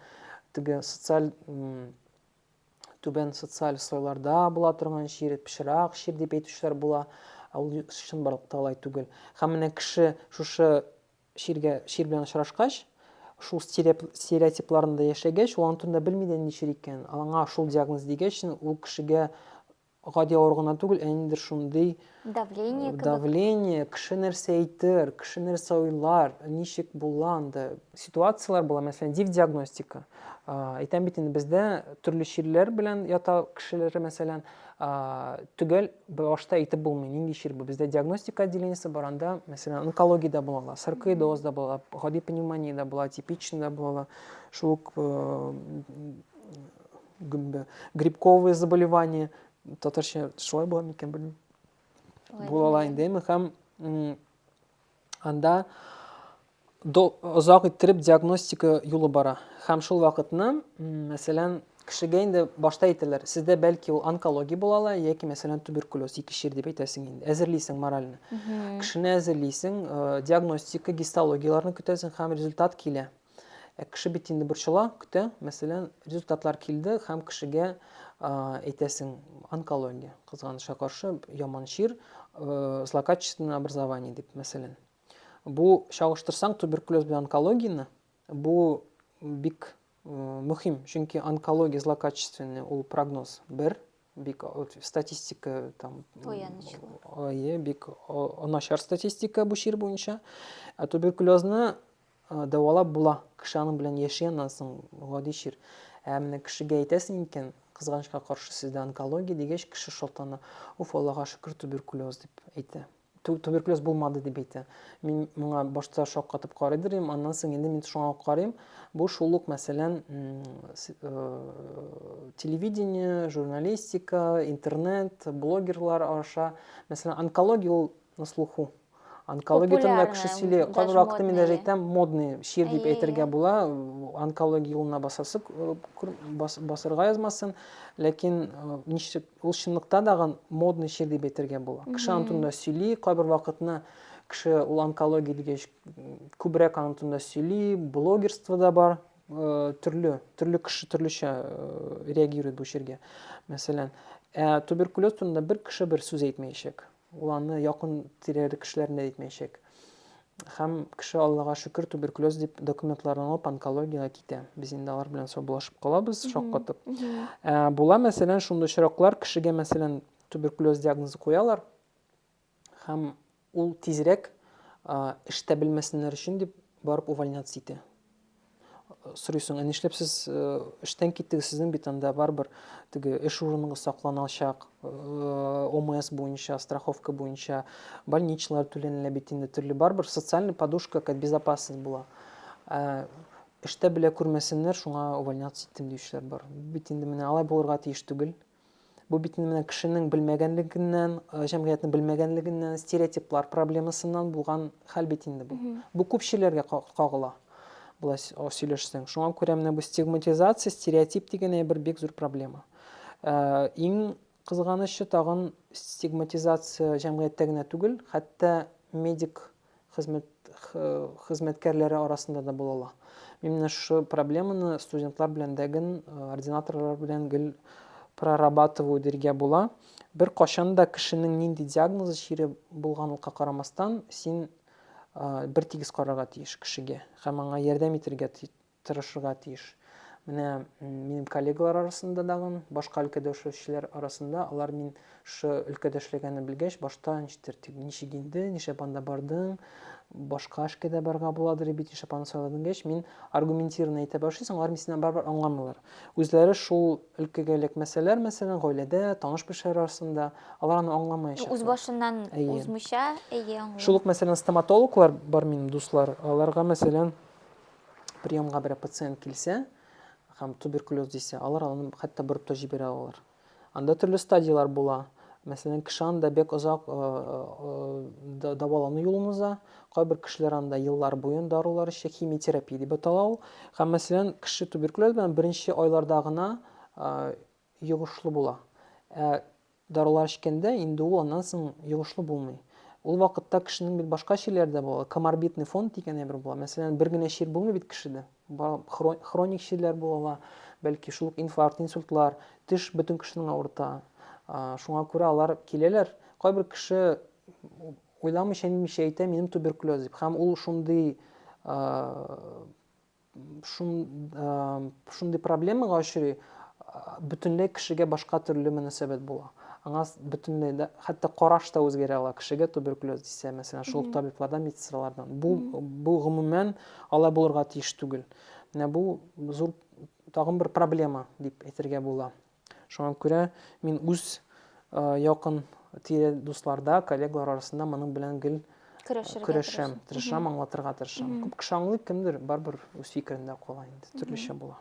теге социаль түбән социаль слойларда була торган шир, пычрак шир дип әйтүчеләр була. Ул чынбарлыкта алай түгел. Һәм менә кеше шушы шир белән очрашкач, шул стереотипларында яшәгәч, ул антында белми дә ни шир икән. Аңа шул диагноз дигәч, ул кешегә гади авыру гына түгел, инде шундый давление, кеше нәрсә әйтер, кеше нәрсә уйлар, ничек була анда ситуациялар була, мәсәлән, диагностика. Әйтәм бит инде бездә төрле ширләр белән ята кешеләр, мәсәлән, түгел башта әйтеп булмый, нинди шир бу. Бездә диагностика отделениесе бар, анда, мәсәлән, онкологиядә була, саркоидозда була, гади пневмониядә була, типичныйда була, шул грибковые заболевания, татарча шулай була микән белмим. Була инде, һәм анда озак иттереп диагностика юлы бара. Һәм шул вакытны, мәсәлән, кешегә инде башта әйтәләр, сездә бәлки ул онкология була, яки мәсәлән туберкулез, ике шир дип әйтәсең инде. Әзерлисең моральны. Кешене әзерлисең, диагностика, гистологияларны көтәсең һәм результат килә. Кеше бит инде борчыла, көтә, мәсәлән, результатлар килде һәм кешегә әйтәсең онкология, кызганычка каршы яман шир, злокачественное образование дип, мәсәлән. Бу чагыштырсаң туберкулез белән онкологияны, бу бик мөһим, чөнки онкология злокачественный ул прогноз бер, бик статистика там бик начар статистика бу шир буенча. Туберкулезны дәвалап була, кеше аның белән яшәгән соң гади шир. Менә кешегә әйтәсең икән, кызганычка каршы сездә онкология дигәч, кеше шалтаны, Аллага шөкер, туберкулез дип әйтә. Туберкулез булмады дип әйтә. Мин моңа башта шаккатып карыйдыр идем, аннан соң инде мин шуңа карыйм. Бу шул ук, мәсәлән, телевидение, журналистика, интернет, блогерлар аша, мәсәлән, онкология ул на слуху. Онкология турында кеше сөйли, кайбер вакытта мин дә әйтәм, модный шир дип әйтергә була, онкология юлына басырга язмасын, ләкин ничек ул чынлыкта да модный шир дип әйтергә була. Кеше антында сөйли, кайбер вакытны кеше ул онкология дигәч күбрәк антында сөйли, блогерство да бар, төрле кеше төрлечә реагирует бу ширгә. Мәсәлән, туберкулез турында бер кеше бер сүз әйтмәячәк. Ул аны якын тирәлек кешеләрне әйтмәячәк. Һәм кеше, Аллага шөкер, туберкулез дип документларын алып онкологиягә китә. Без инде алар белән саубуллашып калабыз, шаккатып. Була, мәсәлән, шундый очраклар, кешегә, мәсәлән, туберкулез диагнозы куялар, һәм ул тизрәк эштә белмәсеннәр өчен дип барып увольняться итә. Сорыйсың, нишләп сез эштән киттегез, сезнең бит анда барбер теге эш урыныгыз сакланачак, ОМС буенча, страховка буенча, больничалар түләнелә бит инде, төрле барбер социальный подушка, как безопасность була. Эштә белә күрмәсеннәр, шуңа увольняться иттем диючеләр бар. Бит инде менә алай булырга тиеш түгел. Бу бит инде менә кешенең белмәгәнлегеннән, җәмгыятьнең белмәгәнлегеннән, стереотиплар проблемасыннан булган хәл бит инде бу. Бу күпчеләргә кагыла. Булай сөйләшсәң. Шуңа күрә менә бу стигматизация, стереотип дигән бер бик зур проблема. Иң кызганычы тагын стигматизация җәмгыятьтә генә түгел, хәтта медик хезмәткәрләре арасында да була. Мин менә шу проблеманы студентлар белән дәген, ординаторлар белән гел прорабатываю диргә була. Бер кашан да кешенең нинди диагнозы шире булганлыкка карамастан, син бер тигез карарга тиеш кешегә һәм аңа ярдәм итәргә тырышырга тиеш. Менә минем коллегалар арасында дагы, башка өлкәдә эшләүчеләр арасында, алар мин шу өлкәдә эшләгәнне белгәч, башта ничек инде, нишләп анда бардың, башка эшкә дә барырга буладыр бит ишеп аны сайладың гәч мин аргументированно әйтә башлыйсың, алар синнән барыбер аңламыйлар. Үзләре шул өлкәгә эләкмәсәләр, мәсәлән, гаиләдә, таныш-белешләр арасында, алар аны аңламаячак. Үз башыннан Әйе. узмыйча, аңлыйм. Шул ук, мәсәлән, стоматологлар бар минем дуслар, аларга, мәсәлән, приемга бер пациент килсә, һәм туберкулез дисә, алар аны хәтта борып та җибәрә алалар. Анда төрле стадиялар була. Мәсәлән, кеше анда бик озак дәвалану юлын уза. Кайбер кешеләр анда еллар буен дарулар эчә, химиотерапия дип атала ул. Һәм мәсәлән, кеше туберкулез белән беренче айларда гына йогышлы була. Дарулар эчкәндә инде ул аннан соң йогышлы булмый. Ул вакытта кешенең бит башка чирләре дә була. Коморбидный фонд дигән бер була. Мәсәлән, бер генә чир булмый бит кешедә. Хроник чирләр була, бәлки шул инфаркт, инсультлар, теш бөтен кешенең авырта. Шуңа күрә алар киләләр. Кайбер кеше уйламыйча ничә әйтә, минем туберкулез дип. Һәм ул шундый проблемага очрый, бөтенләй кешегә башка төрле мөнәсәбәт була. Аңа бөтенләй хәтта караш та үзгәрә ала кешегә туберкулез дисә, мәсәлән, шул табиблардан, медсестралардан. Бу гомумән алай булырга тиеш түгел. Менә бу зур тагын бер проблема дип әйтергә була. Шуңа күрә мин үз якын тирә дусларда, коллегалар арасында моның белән гел көрәшәм, тырышам, аңлатырга тырышам. Күп кеше аңлый, кемдер барбер үз фикерендә кала инде, төрлечә була.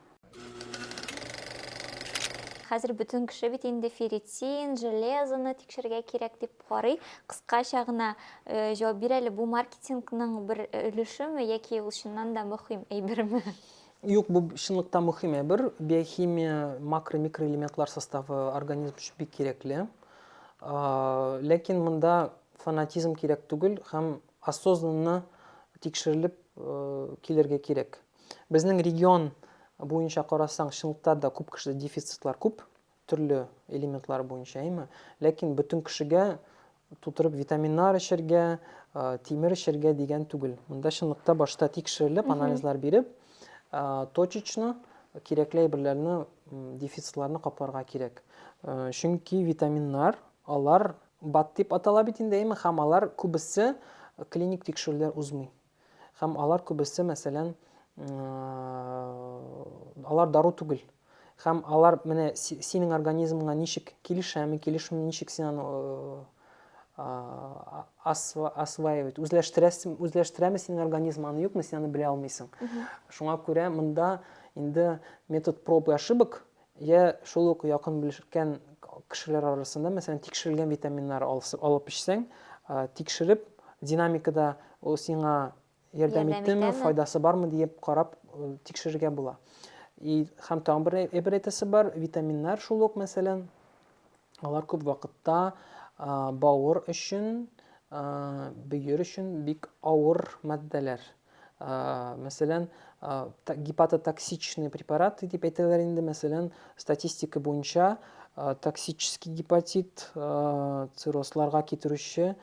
Хәзер бөтен кеше бит инде ферритин, железоны тикшергә кирәк дип карый. Кыскача гына җавап бир әле, бу маркетингның бер өлешеме яки ул чыннан да мөһим әйберме? Юк, бу чынлыкта мөһим әйбер. Биохимия, макро-микроэлементлар составы организм өчен бик кирәкле. Ләкин монда фанатизм кирәк түгел һәм осознанно тикшерелеп килергә кирәк. Безнең регион буенча карасаң, чынлыкта да күп кешедә дефицитлар күп, төрле элементлар буенча, әйме. Ләкин бөтен кешегә тутырып витаминнар эчәргә, тимер эчәргә дигән түгел. Монда чынлыкта башта тикшерелеп, анализлар биреп, точечно кирәкле әйберләрне, дефицитларны капларга кирәк. Чөнки витаминнар, алар бат дип атала бит инде, әйме, һәм алар күбесе клиник тикшерүләр узмый. Һәм алар күбесе, мәсәлән, алар дару түгел. Һәм алар менә синең организмыңа ничек килешәме, килешми ничек син аны осваивать, үзләштерәме синең организм, аны юкмы, син аны белә алмыйсың. Шуңа күрә монда инде метод проб и ошибок, я шул ук якын белешкән кешеләр арасында, мәсәлән, тикшерелгән витаминнар алып эчсәң, тикшереп, динамикада ул сиңа ярдәм иттеме, файдасы бармы дип карап тикшерергә була. Һәм тагын бер әйтәсе бар, витаминнар шул ук, мәсәлән, алар күп вакытта бауыр өчен, бөер өчен бик авыр матдәләр. Мәсәлән, гепатотоксичный препараты дип әйтәләр инде, мәсәлән, статистика буенча токсический гепатит, циррозларга китерүче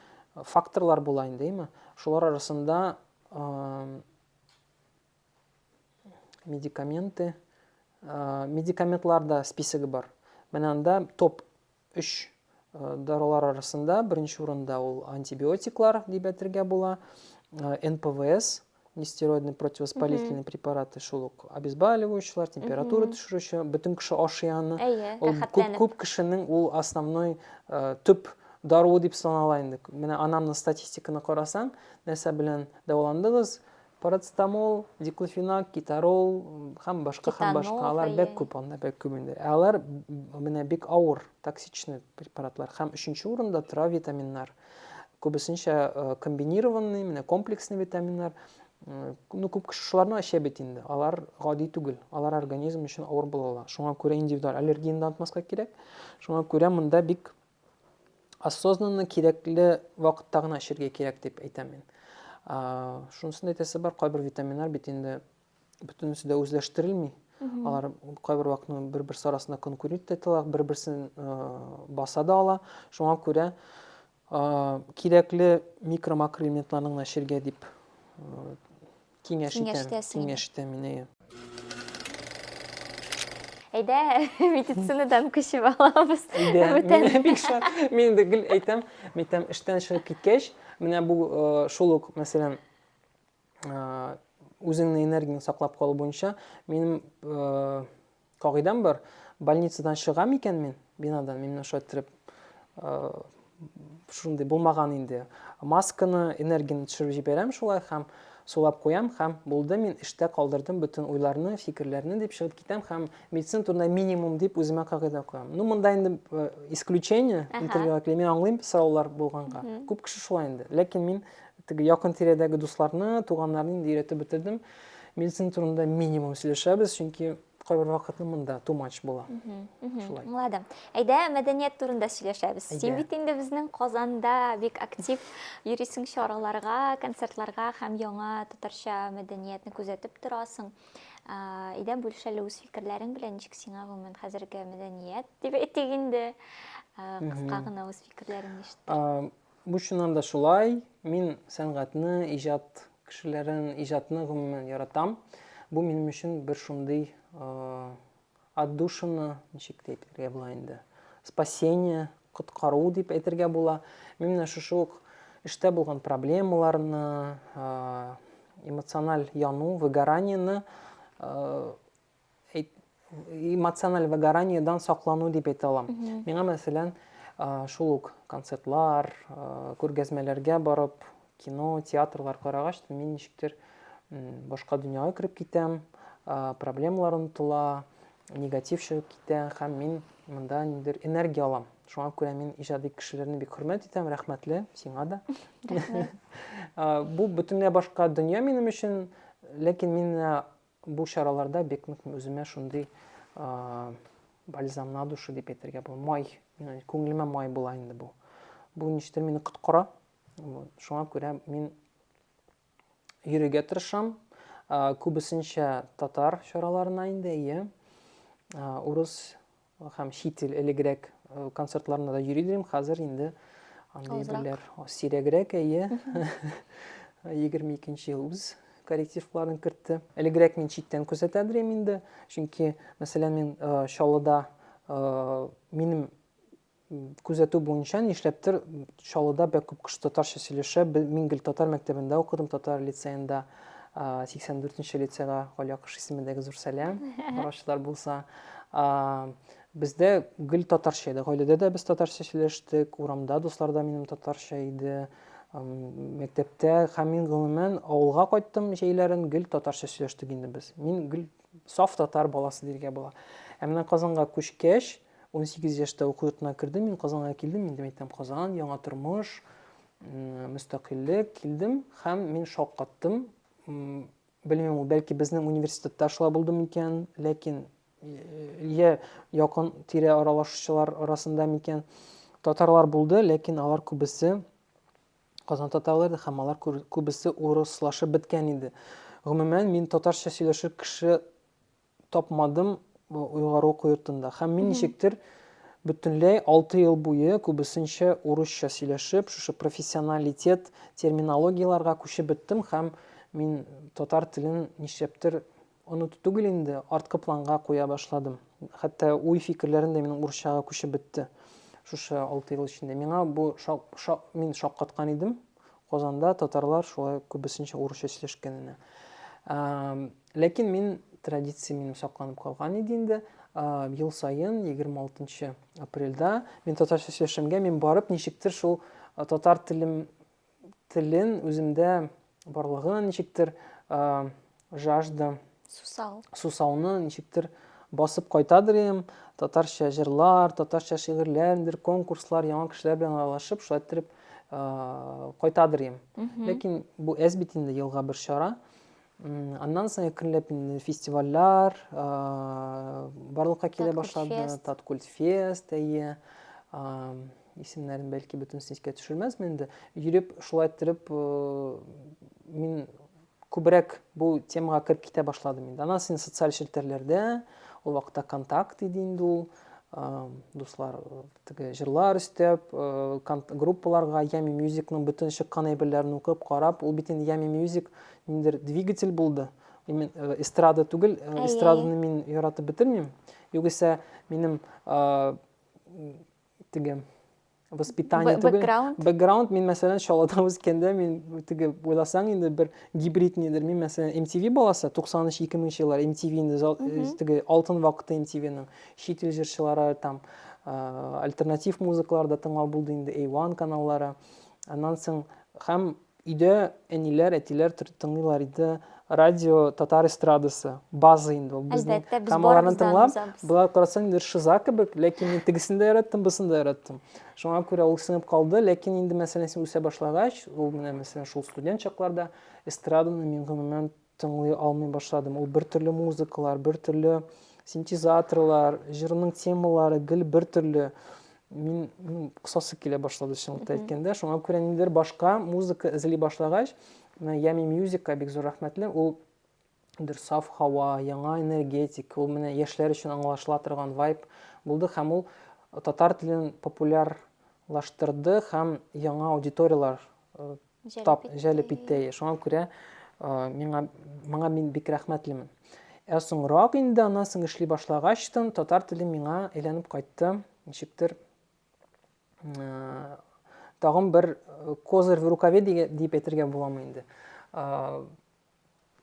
факторлар була инде, әйме? Шулар арасында медикаментларда списогы бар. Менә анда топ 3 дарулар арасында беренче урында ул антибиотиклар дип әйтергә була. НПВС, нестероидный противовоспалительный препараты, шул ук обезболивающийлар, температура төшерүче, бөтен кеше ашый аны. Күп кешенең ул основной төп даруы дип санала инде. Менә анамның статистиканы карасаң, нәрсә белән дәваландыгыз? Парацетамол, диклофенак, кетарол, һәм башка, алар бик күп, анда бик күп инде. Алар менә бик авыр, токсичный препаратлар. Һәм 3нче урында тора витаминнар. Күбесенчә комбинированный, менә комплексный витаминнар. Күп кеше шуларны эчә бит инде. Алар гади түгел. Алар организм өчен авыр булалар. Шуңа күрә индивидуаль аллергияны антмаска кирәк. Шуңа күрә монда бик осознанно кирәкле вакытта гына эчәргә кирәк дип әйтәм мин. Шунысын әйтәсе бар, кайбер витаминнар бит инде бөтенесе дә үзләштерелми. Алар кайбер вакытны бер-берсе арасында конкурент итәләр, бер-берсен баса да ала. Шуңа күрә кирәкле микро-макроэлементларны эчәргә дип киңәш итәм мин. Әйдә, медицинадан күчеп алабыз. Мин дә гел әйтәм, эштән чыгып киткәч, менә бу шул ук, мәсәлән, өзіңнің энергияны сақлап қалу бойынша менің қағидам бар. Больницадан шығам екен мен, бинадан, мен шөттіріп, шундай болмаған енді. Масканы, энергияны түшіріп жіберем шулай, һәм сулап қоям, һәм болды, мен іште қалдырдым бүтін ойларны, фикірлерні деп шығып кетем, һәм медицина турында минимум деп өзіме қағида қоям. Ну, мұнда енді исключение, интервьюға келе, мен аңлайым сұраулар болғанға. Көп кіші шулай енді. Лекен мен якын тиредегі достарны, туғанларны үйретіп бітірдім. Медицина турында минимум сөйлешебіз, чөнки кайбер вакытта мында too much була. Шулай. Мыладым. Әйдә, мәдәният турында сөйләшәбез. Син бит инде безнең Казанда бик актив йөрисең чараларга, концертларга һәм яңа татарча мәдәниятне күзәтеп торасың. Әйдә, бүлешәле үз фикерләрең белән ничек сиңа гомумән хәзерге мәдәният дип әйтик инде. Кыска гына үз фикерләреңне ишетәм. Бу чыннан да шулай. Мин сәнгатьне, иҗат кешеләрен, иҗатны гомумән яратам. Бу минем өчен бер шундый отдушина, ничек дип әйтергә була инде. Спасение, коткару дип әйтергә була. Мин менә шушы ук эштә булган проблемаларны, эмоциональ яну, выгораниены, эмоциональ выгораниедан саклану дип әйтә алам. Миңа мәсәлән, шул ук концертлар, күргәзмәләргә барып, кино, театрлар карагач, мин ничектер башка дөньяга кирип китәм, проблемалар онытыла, негатив чыгып китә, һәм мин монда ниндидер энергия алам. Шуңа күрә мин иҗади кешеләрне бик хөрмәт итәм, рәхмәтле, сиңа да. Бу бөтенләй башка дөнья минем өчен, ләкин мин бу чараларда бик нык үземә шундый бальзам на душу дип әйтергә була. Май, күңелемә май була инде бу. Бу ничектер мине коткара. Шуңа күрә мин йөрергә тырышам. Күбесенчә татар чараларына инде, урыс һәм чит ил элегрәк концертларына да йөридем. Хәзер инде андый беләр сирәгрәк, 22нче ел үз коррективларын кертте. Элегрәк мин читтән күзәтәдем инде, чөнки мәсәлән мин Чаллыда минем күзәтү буенча нишләптер Чаллыда бик күп кеше татарча сөйләшә. Мин гел татар мәктәбендә укыдым, татар лицейында. 84-нче лицейга Галиакыш исемендәге зур сәлам, карашлар булса. Бездә гел татарча иде. Гаиләдә дә без татарча сөйләштек, урамда дуслар да минем татарча иде. Мәктәптә һәм мин гомумән авылга кайттым җәйләрен гел татарча сөйләштек инде без. Мин гел саф татар баласы диргә була. Менә Казанга күчкәч, 18 яшьтә уку йортына кирдем, мин Казанга килдем, инде әйтәм, Казан, яңа тормыш, мөстәкыйльлек, килдем һәм мин шаккаттым. Белмим, бәлки безнең университетта шулай булды микән, ләкин якын тирә аралашучылар арасында микән татарлар булды, ләкин алар күбесе Казан татарлары һәм алар күбесе урыслашып беткән иде. Гомумән мин татарча сөйләшер кеше тапмадым Уйгыр уку йортында. Һәм мин ничектер бөтенләй 6 ел буе күбесенчә урысча сөйләшеп, шушы профессионалитет, терминологияларга күчеп беттем һәм мин татар телен нишләптер оныту түгел инде, арткы планга куя башладым. Хәтта уй фикерләрем дә минем урысчага күчеп бетте. Шушы 6 ел эчендә. Миңа бу мин шаккаткан идем. Казанда татарлар шулай күбесенчә урысча сөйләшкәненә. Ләкин мин традиция минем сакланып калган иде инде. Ел сайын 26 апрельдә мин татарча сөйләшәмгә мин барып ничектер шул татар телен үземдә барлыгын ничектер жажда сусауны ничектер басып кайтадырым, татарча җырлар, татарча шигырьләр, конкурслар, яңа кешеләр белән аралашып, шулай итеп кайтадырым. Ләкин бу бит инде елга бер чара. Аннан соң якынлап фестивальләр барлыкка килә башлады. Таткультфест, исемнәрен бәлки бөтенсен искә төшермәсмен инде. Йөреп шулай итеп мин күбрәк бу темага кирип китә башладым инде. Аннан соң социаль челтәрләрдә, ул вакытта контакт иде инде ул. Дуслар җырлар өстәп, группаларга Yummy Musicның бөтен чыккан әйберләрен укып, карап, ул бит инде Yummy Music ниндер двигатель булды. Эстрада түгел, эстраданы мин яратып бетермим. Югыйсә минем воспитание түгел. Background? Background, мен мәсәлән Чаллыда үскәндә, мен теге уйласаң инде бер гибрид нидер. Мен мәсәлән MTV баласы, 93-2000 еллар MTV инде теге алтын вакыты MTV-ның чит ил җырчылары там альтернатив музыкаларда тыңлау булды инде A1 каналлары. Аннан соң һәм өйдә әниләр, әтиләр тыңлыйлар иде. Радио татар эстрадасы база инде ул безнең. Әлбәттә, без Һәм аларны барыбыздан тыңлап, узабыз. болар карасаң инде шиза кебек, ләкин мин тегесен дә яраттым, бусын да яраттым. Шуңа күрә ул сынып калды, ләкин инде мәсәлән син үсә башлагач, ул менә мәсәлән шул студент чакларда эстраданы мин гомумән тыңлый алмый башладым. Ул бертөрле музыкалар, бертөрле синтезаторлар, җырның темалары гел бертөрле. Мин кысасы килә башлады чынлыкта әйткәндә. Шуңа күрә ниндидер башка музыка эзли башлагач, менә Ями Music-ка бик зур рәхмәтле. Ул дер саф һава, яңа энергетик, ул менә яшьләр өчен аңлашыла торган вайб булды һәм ул татар телен популярлаштырды һәм яңа аудиториялар җәлеп итте. Шуңа күрә моңа мин бик рәхмәтлемен. Соңрак инде аннан соң эшли башлагачтын татар теле миңа әйләнеп кайтты. Ничектер тагын бер козырь в рукаве дип әйтергә буламы инде.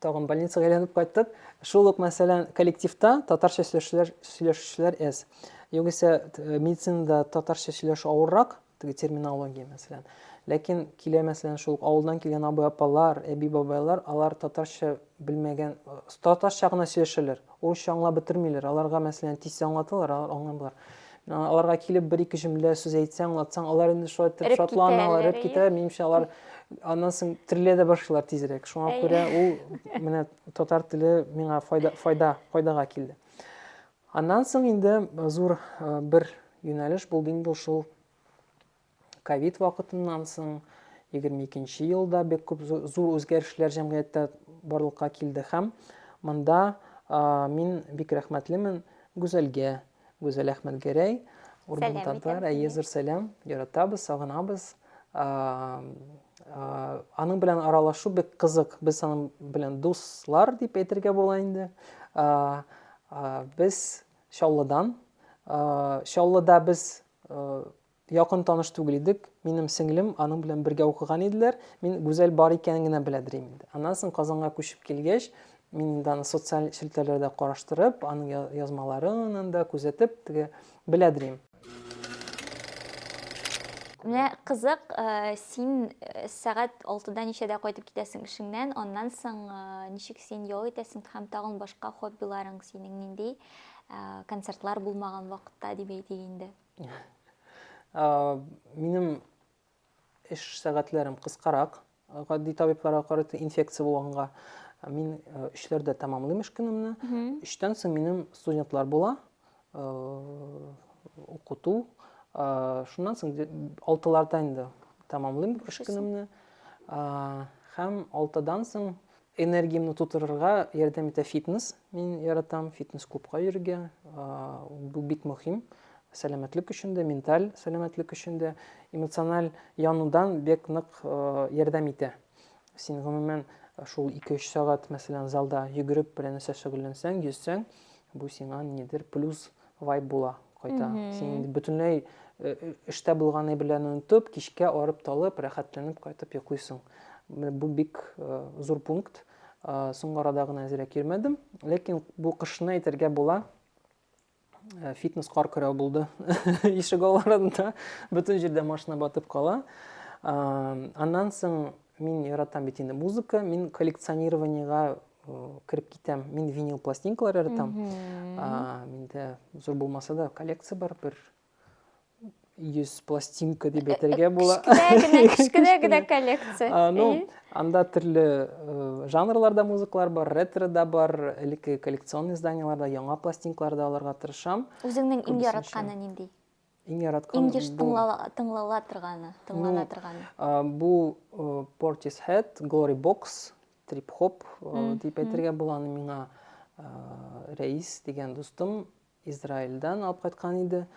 Тагын больницага әйләнеп кайттык. Шул ук мәсәлән коллективта татарча сөйләшүчеләр әз. Югыйсә медицинада татарча сөйләшү авыррак, теге терминология мәсәлән. Ләкин килә мәсәлән шул авылдан килгән абый-апалар, әби-бабайлар, алар татарча белмәгән, татарча гына сөйләшәләр. Урысча аңлап бетермиләр. Аларга мәсәлән тиз аңлаталар, аңламыйлар. Аларга килеп бер-ике җөмлә сүз әйтсәң, аңлатсаң, алар инде шулай шатланалар, реп китә. Минемчә алар аннан соң терелә дә башлыйлар тизрәк. Шуңа күрә ул менә татар теле миңа файдага килде. Аннан соң инде зур бер юнәлеш булды инде шул ковид вакытыннан соң 22 елда бик күп зур үзгәрешләр җәмгыятьтә барлыкка килде һәм монда мин бик рәхмәтлемен Гүзәлгә, Гүзәл Әхмәтгәрәй, урман татар, әйезер сәлам, яратабыз, сагынабыз. Аның белән аралашу бик кызык. Без аның белән дуслар дип әйтергә була инде. Без Чаллыда без якын таныш түгел идек. Минем сеңлем аның белән бергә укыган иделәр. Мин Гүзәл бар икәнен генә беләдер инде. Аннан соң Казанга күчеп килгәч, мин аны социаль челтәрләрдә караштырып, аның язмаларын да күзәтеп, теге беләдер. Менә кызык, син сәгать 6-да ничәдә кайтып китәсең эшеңнән, аннан соң ничек син ял итәсең һәм тагын башка хоббиларың синең нинди концертлар булмаган вакытта дип әйтик инде. Минем эш сәгатьләрем кыскарак. Гади табибларга карата инфекция булганга мин 3-ләрдә тәмамлыйм эш көнемне. 3-тән соң минем студентлар була. Укыту. Шуннан соң 6-ларда инде тәмамлыйм эш көнемне. Һәм 6-дан соң энергиямны тутырырга ярдәм итә фитнес. Мин яратам фитнес-клубка йөрергә. Бу бик мөһим. Сәламәтлек өчен дә, менталь сәламәтлек өчен дә, эмоциональ янудан бик нык ярдәм итә. Син гомумән шул 2-3 сәгать мәсәлән залда йөгереп бер нәрсә шөгыльләнсәң, йөзсәң, бу сиңа нидер плюс вайб була кайта. Син бөтенләй эштә булган әйберләрне онытып, кичкә арып талып, рәхәтләнеп кайтып йоклыйсың. Бу бик зур пункт. Соңгы арада гына әзрәк йөрмәдем, ләкин бу кышны әйтергә була. Фитнес кар көрәү булды. Ишек алларында бөтен җирдә машина батып кала. Аннан соң мин яратам бит инде музыка, мин коллекционированиегә кирип китәм. Мин винил пластинкалар яратам. Миндә зур булмаса да коллекция бар, бер 100 пластинка дип әйтергә була. Кичкенә генә коллекция. Анда төрле жанрларда музыкалар бар, ретро да бар, элекке коллекционный изданияларда, яңа пластинкаларда алырга тырышам. Үзеңнең иң яратканы нинди? Иң яраткан тыңлала торганы. Бу Portishead, Glory Box, Trip Hop дип әйтергә була. Миңа Рәис дигән дустым Израильдән алып кайткан иде.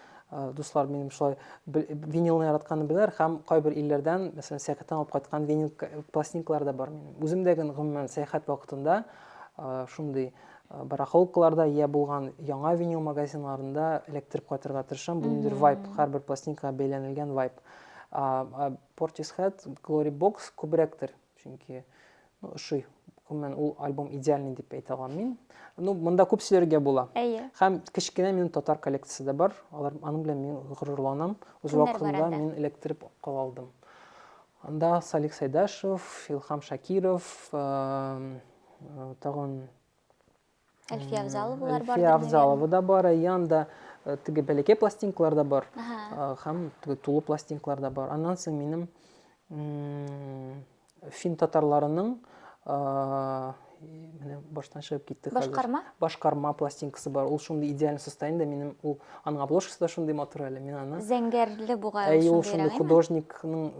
Дуслар минем шулай винилны яратканны беләр һәм кайбер илләрдән, мәсәлән, сәяхәттән алып кайткан винил пластинкалар да бар минем. Үзем дә гомумән сәяхәт вакытында шундый барахолкаларда ия булган яңа винил магазинларында электрип кайтырга тырышам. Бу ниндидер вайб, һәр бер пластинкага бәйләнелгән вайб. Portishead, Glory Box күбрәктер, чөнки ошый. Мен ул альбом идеальный дип әйтә алам мин. Монда күп сөйләргә була. Һәм кечкенә минем татар коллекциясе дә бар. Аның белән мин горурланам. Үз вакытында мин электрип кала алдым. Анда Салих Сайдашев, Илхам Шакиров, тагын Әлфия Авзаловалар бар. Әлфия Авзалова да бар. Янда теге бәләкәй пластинкалар да бар. Һәм теге тулы пластинкалар да бар. Аннан соң минем фин татарларының менә баштан чыгып китте хәзер. Башкарма пластинкасы бар. Ул шундый идеаль состояниедә минем ул аның обложкасы да шундый матур әле. Мин аны зәңгәрле бугай шундый художникның,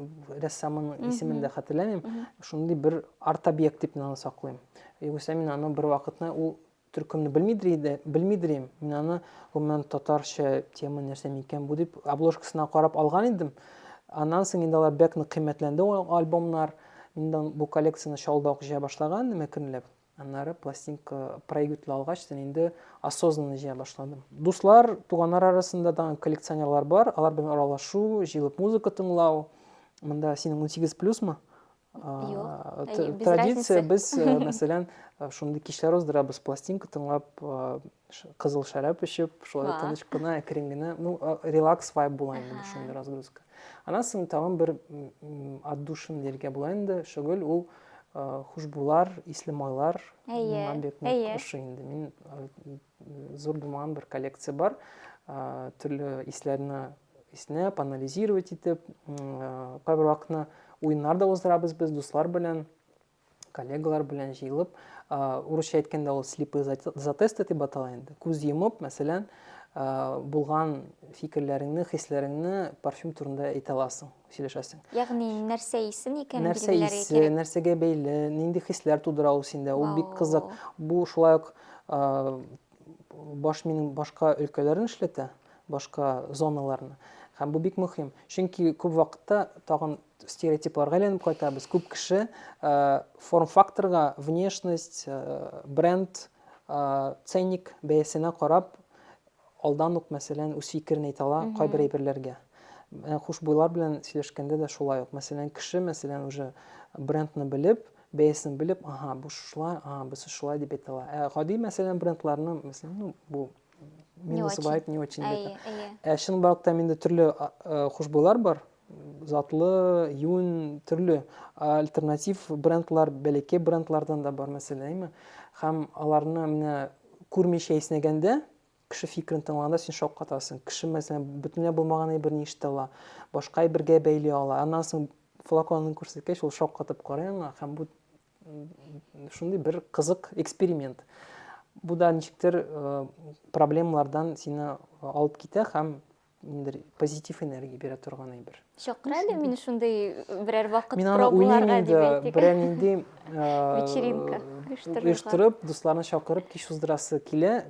рәссамның исемен дә хәтерләмим. Шундый бер арт-объект дип аны саклыйм. Югыйсә мин аны бер вакытны ул төркемне белмидерим. Мин аны гомумән татарча тема нәрсә микән бу дип обложкасына карап алган идем. Аннан соң инде алар бик нык кыйммәтләнде альбомнар. Миндән бу коллекцияны шалда ук җыя башлаган, нимә көнләп. Аннары пластинка проигрыватель алгач, инде осознанно җыя башладым. Дуслар, туганнар арасында да коллекционерлар бар. Алар белән аралашу, җыелып музыка тыңлау. Монда синең 18+мы? Традиция без, мәсәлән, шундый кичләр уздырабыз, пластинка тыңлап, кызыл шарап эчеп, шулай тыныч кына, әкрен генә, релакс вайб була инде шундый разгрузка. Аннан соң тагын бер отдушин дәргә була инде, шөгыль ул хушбулар, исле майлар, бик ошый инде. Мин зур булмаган бер коллекция бар. Төрле исләрне иснәп, анализировать итеп, кайбер вакытны уеннар да уздырабыз без дуслар белән, коллегалар белән җыелып. Урысча әйткәндә ул слепые затесты дип атала инде. Күз йомып, мәсәлән, булган фикерләреңне, хисләреңне парфюм турында әйтә аласың, сөйләшәсең. Ягъни нәрсә исен икән билгеләргә кирәк. Нәрсәгә бәйле, нинди хисләр тудыра ул синдә. Ул бик кызык. Бу шулай ук минем башка өлкәләрен эшләтә, башка зоналарны. Һәм бу бик мөһим. Чөнки күп вакытта тагын стереотипларга әйләнеп кайтабыз. Күп кеше форм-факторга, внешность, бренд, ценник бәясенә карап алдан ук мәсәлән үз фикерен әйтә ала кайбер әйберләргә. Хушбуйлар белән сөйләшкәндә дә шулай ук. Мәсәлән, кеше уже брендны белеп, бәясен белеп, бу шулай, без шулай дип әйтә ала. Гади мәсәлән брендларны, мәсәлән, бу минус вайб не очень дип. Чынбарлыкта миндә төрле хушбуйлар бар. Затлы, юн, төрле альтернатив брендлар, бәләкәй брендлардан да бар мәсәлән. Һәм аларны менә күрмичә иснәгәндә кеше фикерен тыңлаганда син шок катасың. Кеше мәсәлән бөтенләй булмаган әйберне ишетә ала, башка әйбергә бәйли ала. Аннан соң флаконын күрсәткәч, ул шок катып карый аңа. Һәм бу шундый бер кызык эксперимент. Бу да ничектер проблемалардан сине алып китә һәм позитив энергия бирә торган әйбер. Шокрали мин шундый берәр вакыт пробаларга дип әйтик. Берәр нинди вечеринка оештырып, дусларны чакырып кич уздырасы килә.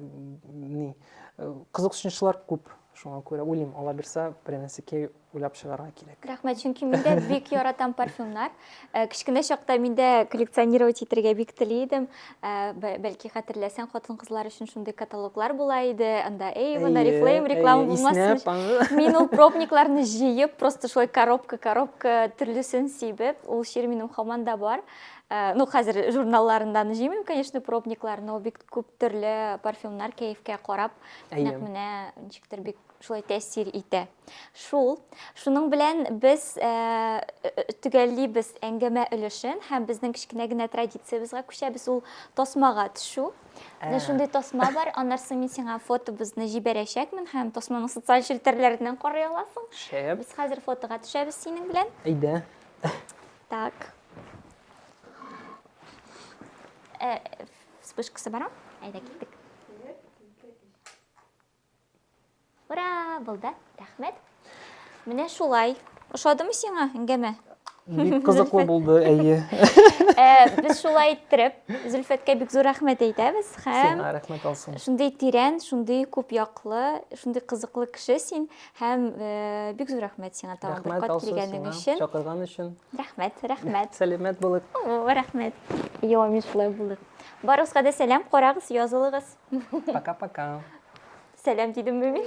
Кызыксынучылар күп. Шуңа күрә уйлыйм, ала бирсә, бернәрсәгә уйлап чыгарга кирәк. Рәхмәт, чөнки миндә бик яратам парфюмнар. Кичкенә чакта миндә коллекционировать итәргә бик тели идем. Бәлки хәтерләсәң, хатын-кызлар өчен шундый каталоглар була иде. Анда Avon, Oriflame реклама булмасын. Мин ул пробникларны җыеп, просто шулай коробка төрлесен сибеп, ул чир минем һаман да бар. Хәзер журналларындан җыймыйм, конечно, пробникларны, бик күп төрле парфюмнар кәефкә карап, менә ничектер бик шулай тәэсир итә. Шуның белән без төгәллибез әңгәмә өлешен һәм безнең кичкенә генә традициябызга күчәбез, ул тасмага төшү. Шундый тасма бар, аннан мин сиңа фотобызны җибәрәчәкмен һәм тасманың социаль челтәрләреннән карый аласың. Без хәзер фотога төшәбез синең белән. Әйдә. Так. Вспышкасы бармы? Әйдә киттек. Ура, булды. Рәхмәт. Менә шулай. Ошадымы сиңа әңгәмә? Бик кызыклы булды, әйе. Без шулай иттереп, Зөлфәткә бик зур рәхмәт әйтәбез һәм Сиңа рәхмәт алсын. шундый тирән, шундый күп яклы, шундый кызыклы кеше син һәм бик зур рәхмәт сиңа тагын бер Рәхмәт кат алсын килгәнең сиңа, өчен. чакырган өчен. Рәхмәт. Сәлемәт булык. Рәхмәт. Йо, мин шулай булдык. Барыгызга да сәлам, карагыз, язылыгыз. Пока-пока. Сәлам дидемме мин?